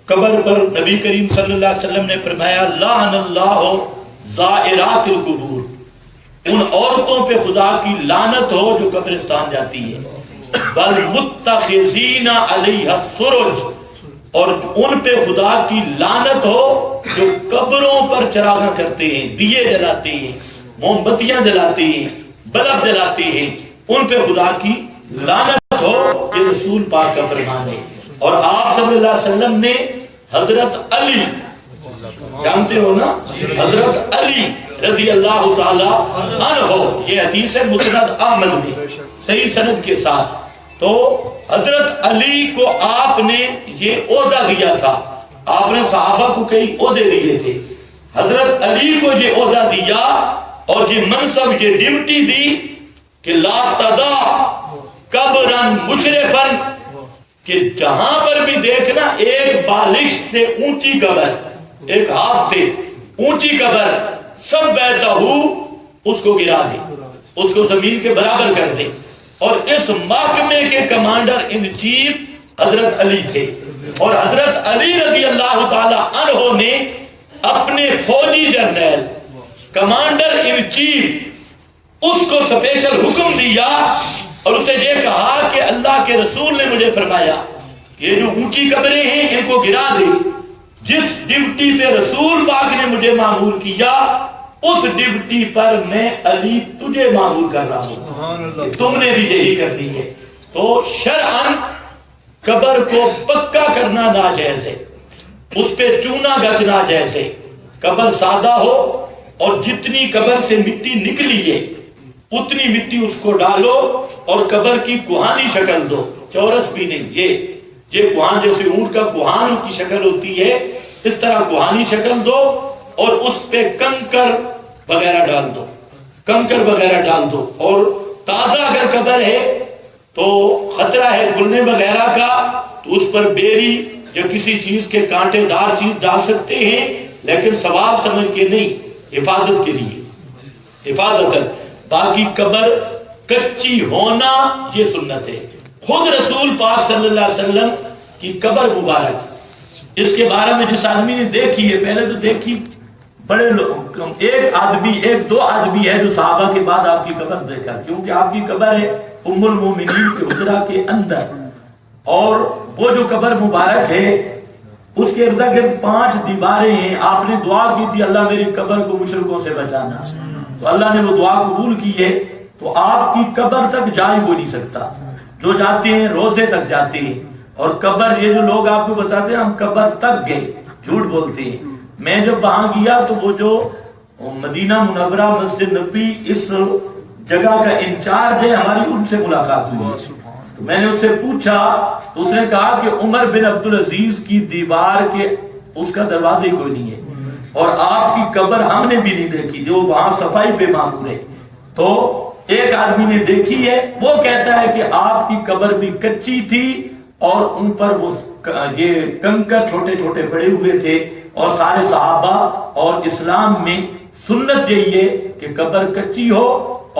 قبر پر نبی کریم صلی اللہ علیہ وسلم نے فرمایا لعن اللہ زائرات القبور, ان عورتوں پہ خدا کی لعنت ہو جو قبرستان جاتی ہے. بل متخذین علیہا السرج, اور ان پہ خدا کی لعنت ہو جو قبروں پر چراغاں کرتے ہیں, دیے جلاتے ہیں, موم بتیاں جلاتے ہیں, بلب جلاتے ہیں, ان پہ خدا کی لعنت ہو. یہ رسول پاک کا فرمان ہے. اور آپ صلی اللہ علیہ وسلم نے حضرت علی, جانتے ہو نا, حضرت علی رضی اللہ تعالی عنہ, یہ حدیث ہے مسند احمد میں صحیح سند کے ساتھ. تو حضرت علی کو آپ نے یہ عہدہ دیا تھا, آپ نے صحابہ کو کئی عہدے دیے تھے, حضرت علی کو یہ عہدہ دیا اور یہ منصب یہ ڈیوٹی دی کہ لا تدا قبرا مشرفا, کہ جہاں پر بھی دیکھنا ایک بالش سے اونچی قبر, ایک ہاتھ سے اونچی قبر, سب بیٹھا ہو اس کو گرا دے, اس کو زمین کے برابر کر دے. اور اس محکمے کے کمانڈر ان چیف حضرت علی تھے. اور حضرت علی رضی اللہ تعالی عنہ نے اپنے فوجی جنرل کمانڈر ان چیف اس کو سپیشل حکم دیا اور اسے یہ کہا کہ اللہ کے رسول نے مجھے فرمایا کہ یہ جو اونچی قبریں ہیں ان کو گرا دے. جس ڈیوٹی پہ رسول پاک نے مجھے معمول کیا اس ڈیوٹی پر میں علی تجھے معمول کر رہا ہوں, تم نے بھی یہی کرنی ہے. تو شرعاً قبر کو پکا کرنا ناجائز ہے, اس پہ چونا گچ ناجائز ہے. قبر سادہ ہو اور جتنی قبر سے مٹی نکلی ہے اتنی مٹی اس کو ڈالو اور قبر کی کوہانی شکل دو, چورس بھی نہیں, یہ یہ کوہان جیسے اونٹ کا کوہان کی شکل ہوتی ہے، اس طرح کوہانی شکل دو اور اس پہ کنکر وغیرہ ڈال دو، کنکر وغیرہ ڈال دو، اور تازہ اگر قبر ہے تو خطرہ ہے کھلنے وغیرہ کا تو اس پر بیری یا کسی چیز کے کانٹے دار چیز ڈال سکتے ہیں، لیکن ثواب سمجھ کے نہیں، حفاظت کے لیے، حفاظت۔ باقی قبر کچی ہونا یہ سنت ہے۔ خود رسول پاک صلی اللہ علیہ وسلم کی قبر مبارک، اس کے بارے میں جس آدمی نے دیکھی ہے، پہلے تو دیکھی بڑے لوگ، ایک آدمی ایک دو آدمی ہے جو صحابہ کے بعد آپ کی قبر دیکھا، کیونکہ آپ کی قبر ہے ام المومنین کے حجرہ کے اندر، اور وہ جو قبر مبارک ہے اس کے ارد گرد 5 دیواریں ہیں۔ آپ نے دعا کی تھی اللہ میری قبر کو مشرکوں سے بچانا، تو اللہ نے وہ دعا قبول کی ہے، تو آپ کی قبر تک جا ہی کوئی نہیں سکتا۔ جو جاتے ہیں روزے تک جاتے ہیں، اور قبر یہ جو لوگ آپ کو بتاتے ہیں ہم قبر تک گئے، جھوٹ بولتے ہیں۔ میں جب وہاں گیا تو وہ جو مدینہ منورہ مسجد نبی اس جگہ کا انچارج ہے، ہماری ان سے ملاقات ہوئی، تو میں نے اس سے پوچھا تو اس نے کہا کہ عمر بن عبدالعزیز کی دیوار کے اس کا دروازے کوئی نہیں ہے، اور آپ کی قبر ہم نے بھی نہیں دیکھی جو وہاں صفائی پہ مامور ہے۔ تو ایک آدمی نے دیکھی ہے، وہ کہتا ہے کہ آپ کی قبر بھی کچی تھی اور ان پر وہ یہ کنکر چھوٹے چھوٹے پڑے ہوئے تھے، اور سارے صحابہ اور اسلام میں سنت یہی ہے کہ قبر کچی ہو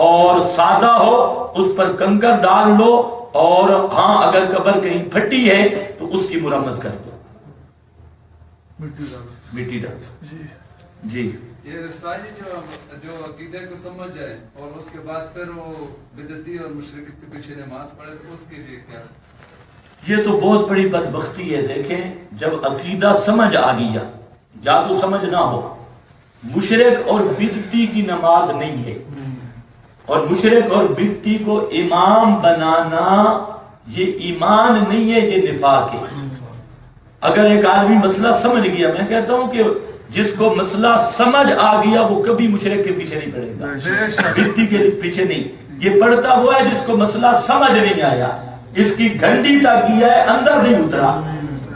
اور سادہ ہو، اس پر کنکر ڈال لو، اور ہاں اگر قبر کہیں پھٹی ہے تو اس کی مرمت کر دو، مٹی ڈال۔ جی یہ استاد جی جو عقیدے کو سمجھ جائے اور اس کے بعد پھر وہ بدعتی اور مشرک کے پیچھے نماز پڑھے تو اس کے لیے کیا؟ یہ تو بہت بڑی بدبختی ہے۔ دیکھیں جب عقیدہ سمجھ آ گیا، یا تو سمجھ نہ ہو، مشرک اور بدعتی کی نماز نہیں ہے، اور مشرک اور بدعتی کو امام بنانا یہ ایمان نہیں ہے، یہ نفاق ہے۔ اگر ایک آدمی مسئلہ سمجھ گیا، میں کہتا ہوں کہ جس کو مسئلہ سمجھ آ گیا وہ کبھی مشرک کے پیچھے نہیں پڑے گا، بدعتی کے پیچھے نہیں۔ یہ پڑھتا ہوا ہے جس کو مسئلہ سمجھ نہیں آیا، اس کی گھنٹی تک کیا ہے، اندر نہیں اترا۔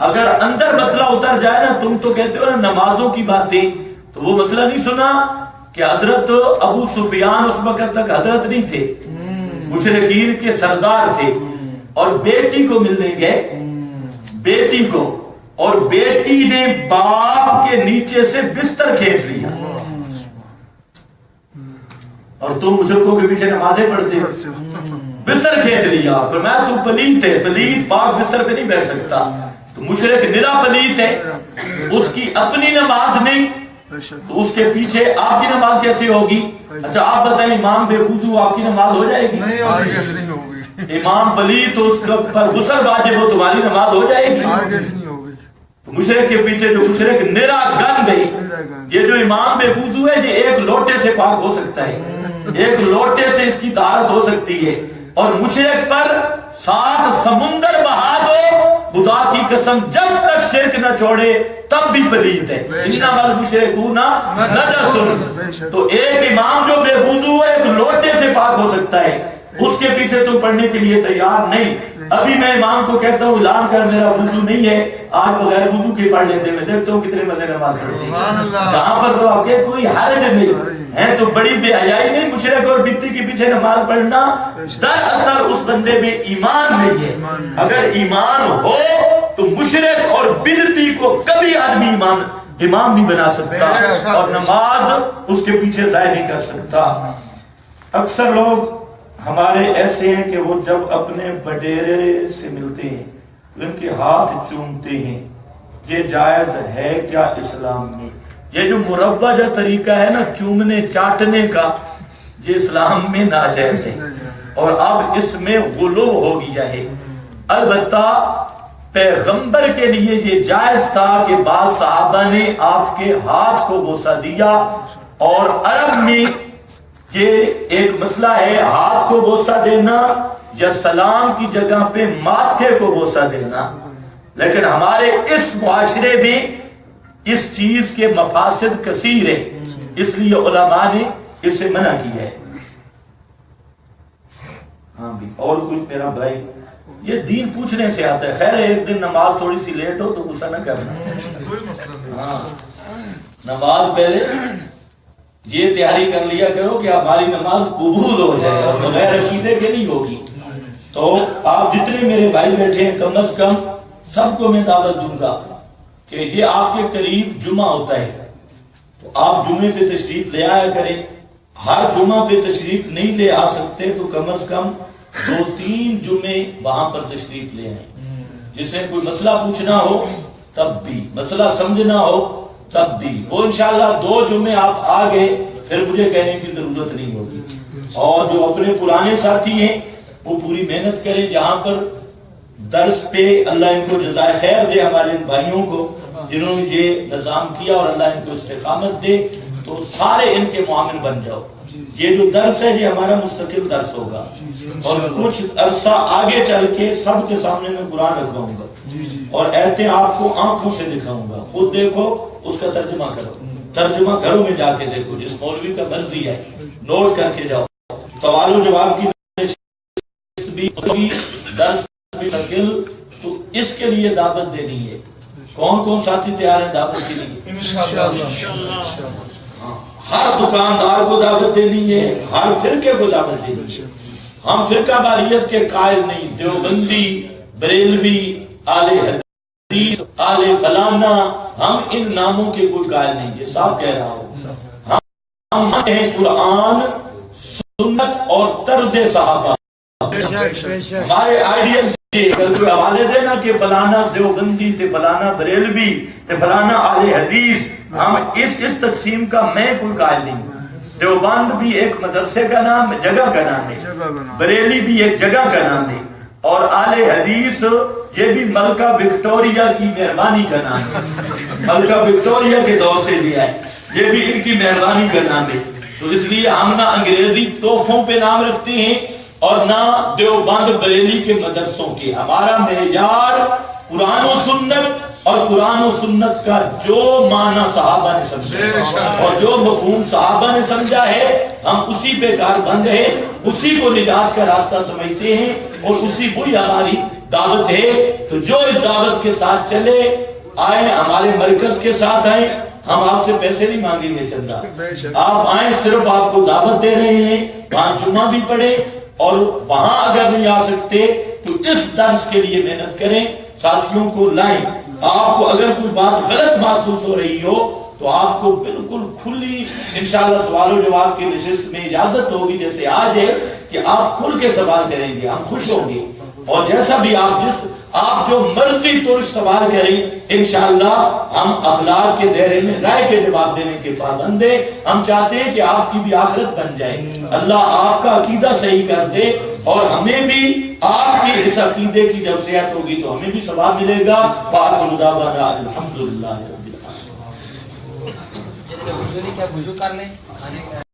اگر اندر مسئلہ اتر جائے نا، تم تو کہتے ہو نا نمازوں کی باتیں، تو وہ مسئلہ نہیں سنا کہ حضرت ابو سفیان اس وقت تک حضرت نہیں تھے، مشرکین کے سردار تھے، اور بیٹی کو ملنے گئے، بیٹی کو، اور بیٹی نے باپ کے نیچے سے بستر کھینچ لیا، اور تم مشرکوں کے پیچھے نمازیں پڑھتے ہو، بستر کھینچ لیا، فرمایا تو پلیت ہے، پلیت پاک بستر پہ نہیں بیٹھ سکتا۔ تو مشرک نرا پلیت ہے، اس کی اپنی نماز نہیں، تو اس کے پیچھے آپ کی نماز کیسے ہوگی؟ اچھا آپ بتائیں، امام بے وضو آپ کی نماز ہو جائے گی؟ نہیں ہوگی۔ امام پلیت تو اس پر غسل واجب ہو، تمہاری نماز ہو جائے گی؟ تو مشرک کے پیچھے جو مشرک نرا گند ہے، یہ جو امام بے وضو ہے یہ ایک لوٹے سے پاک ہو سکتا ہے، ایک لوٹے سے اس کی طہارت ہو سکتی ہے، اور مشرک پر 7 سمندر بہا دو، خدا کی قسم جب تک شرک نہ چھوڑے تب بھی پلیت ہے۔ انما المشرکون نجس، تو ایک امام جو بے وضو ہے ایک لوٹے سے پاک ہو سکتا ہے، اس کے پیچھے تم پڑھنے کے لیے تیار نہیں۔ ابھی میں امام کو کہتا ہوں اعلان کر میرا وضو نہیں ہے، آج بغیر وضو کے پڑھ لیتے، میں دیکھتا ہوں کتنے بندے نماز پڑھتے ہیں، یہاں پر تو آپ کے کوئی حرج نہیں ہے، تو بڑی بے حیائی نہیں مشرک اور بدعتی کے پیچھے نماز پڑھنا، دراصل اس بندے میں ایمان نہیں ہے۔ اگر ایمان ہو تو مشرک اور بدعتی کو کبھی آدمی امام نہیں بنا سکتا، اور نماز اس کے پیچھے ضائع نہیں کر سکتا۔ اکثر لوگ ہمارے ایسے ہیں کہ وہ جب اپنے وڈیرے سے ملتے ہیں ان کے ہاتھ چومتے ہیں، یہ جائز ہے کیا اسلام میں؟ یہ جو مروجہ طریقہ ہے نا چومنے چاٹنے کا، یہ اسلام میں ناجائز ہے، اور اب اس میں غلو ہو گیا ہے۔ البتہ پیغمبر کے لیے یہ جائز تھا کہ بعض صحابہ نے آپ کے ہاتھ کو بوسہ دیا، اور عرب میں یہ ایک مسئلہ ہے ہاتھ کو بوسہ دینا یا سلام کی جگہ پہ ماتھے کو بوسہ دینا، لیکن ہمارے اس معاشرے میں اس چیز کے مفاسد کثیر ہیں، اس لیے علماء نے اس سے منع کیا ہے۔ ہاں بھی اور کچھ میرا بھائی یہ دین پوچھنے سے آتا ہے. خیر ایک دن نماز تھوڑی سی لیٹ ہو تو غصہ نہ کرنا. ہاں نماز پہلے یہ تیاری کر لیا کرو کہ ہماری نماز قبول ہو جائے اور بغیر عقیدے کے نہیں ہوگی. تو آپ جتنے میرے بھائی بیٹھے ہیں کم از کم سب کو میں دعوت دوں گا کہ یہ آپ کے قریب جمعہ ہوتا ہے تو آپ جمعے پہ تشریف لے آیا کریں. ہر جمعہ پہ تشریف نہیں لے آ سکتے تو کم از کم 2-3 جمعے وہاں پر تشریف لے آئیں. جس میں کوئی مسئلہ پوچھنا ہو تب بھی, مسئلہ سمجھنا ہو تب بھی. وہ انشاءاللہ 2 جمعے آپ آ گئے پھر مجھے کہنے کی ضرورت نہیں ہوگی. اور جو اپنے پرانے ساتھی ہیں وہ پوری محنت کریں. جہاں پر درس پہ اللہ ان کو جزائے خیر دے, ہمارے ان بھائیوں کو جنہوں نے یہ نظام کیا, اور اللہ ان کو استقامت دے, تو سارے ان کے معامل بن جاؤ. یہ جو درس ہے یہ ہمارا مستقل درس ہوگا اور کچھ عرصہ آگے چل کے سب کے سامنے میں قرآن رکھواؤں گا اور ایتیں آپ کو آنکھوں سے دکھاؤں گا. خود دیکھو, اس کا ترجمہ کرو, ترجمہ گھروں میں جا کے دیکھو. جس مولوی کا مرضی ہے نوٹ کر کے جاؤ. سوال و جواب کی درس مستقل, تو اس کے لیے دعوت دینی ہے. کون کون ساتھی تیار ہیں دعوت کے لیے؟ ہر دکاندار کو دعوت دینی ہے, ہر فرقے کو دعوت دینی ہے. ہم فرقہ واریت کے قائل نہیں. دیوبندی, بریلوی, آل حدیث, آل فلانا, ہم ان ناموں کے کوئی قائل نہیں. یہ صاحب کہہ رہا ہوں, ہم ہیں قرآن, سنت اور طرز صحابہ. ہمارے آئیڈیل اگر کوئی حوالے دینا کہ فلانا دیوبندی تے فلانا بریلوی تے فلانا آل حدیث, ہم اس تقسیم کا میں کوئی قائل نہیں. دیوبند بھی ایک مدرسے کا نام, جگہ کا نام ہے, بریلی بھی ایک جگہ کا نام ہے, اور آل حدیث یہ بھی ملکہ وکٹوریہ کی مہربانی کا نام ہے. ملکہ وکٹوریہ کے دور سے لیا ہے, یہ بھی ان کی مہربانی کا نام ہے. تو اس لیے ہم نہ انگریزی تحفوں پہ نام رکھتے ہیں اور نہ دیوبند بریلی کے مدرسوں کے. ہمارا معیار قرآن و سنت, اور قرآن و سنت کا جو معنی صحابہ نے سمجھا اور جو مفہوم صحابہ نے سمجھا ہے ہم اسی پہ کاربند ہیں, اسی کو نجات کا راستہ سمجھتے ہیں, اور اسی وہی ہماری دعوت ہے. تو جو اس دعوت کے ساتھ چلے آئے, ہمارے مرکز کے ساتھ آئے. ہم آپ سے پیسے نہیں مانگیں گے چندہ, آپ آئیں, صرف آپ کو دعوت دے رہے ہیں. 5 جمعہ بھی پڑھے, اور وہاں اگر نہیں آ سکتے تو اس درس کے لیے محنت کریں, ساتھیوں کو لائیں. آپ کو اگر کوئی بات غلط محسوس ہو رہی ہو تو آپ کو بالکل کھلی انشاءاللہ سوال و جواب کی نشست میں اجازت ہوگی, جیسے آج ہے کہ آپ کھل کے سوال کریں گے, ہم خوش ہوں گے. اور جیسا بھی آپ جو مرضی طور سوال کریں انشاءاللہ ہم اخلاق کے دائرے میں رائے کے جواب دینے کے پابند ہیں. ہم چاہتے ہیں کہ آپ کی بھی آخرت بن جائے, اللہ آپ کا عقیدہ صحیح کر دے, اور ہمیں بھی آپ کی اس عقیدے کی جب صحت ہوگی تو ہمیں بھی ثواب ملے گا. وآخر دعوانا الحمدللہ رب العالمین. وضو کر لیں.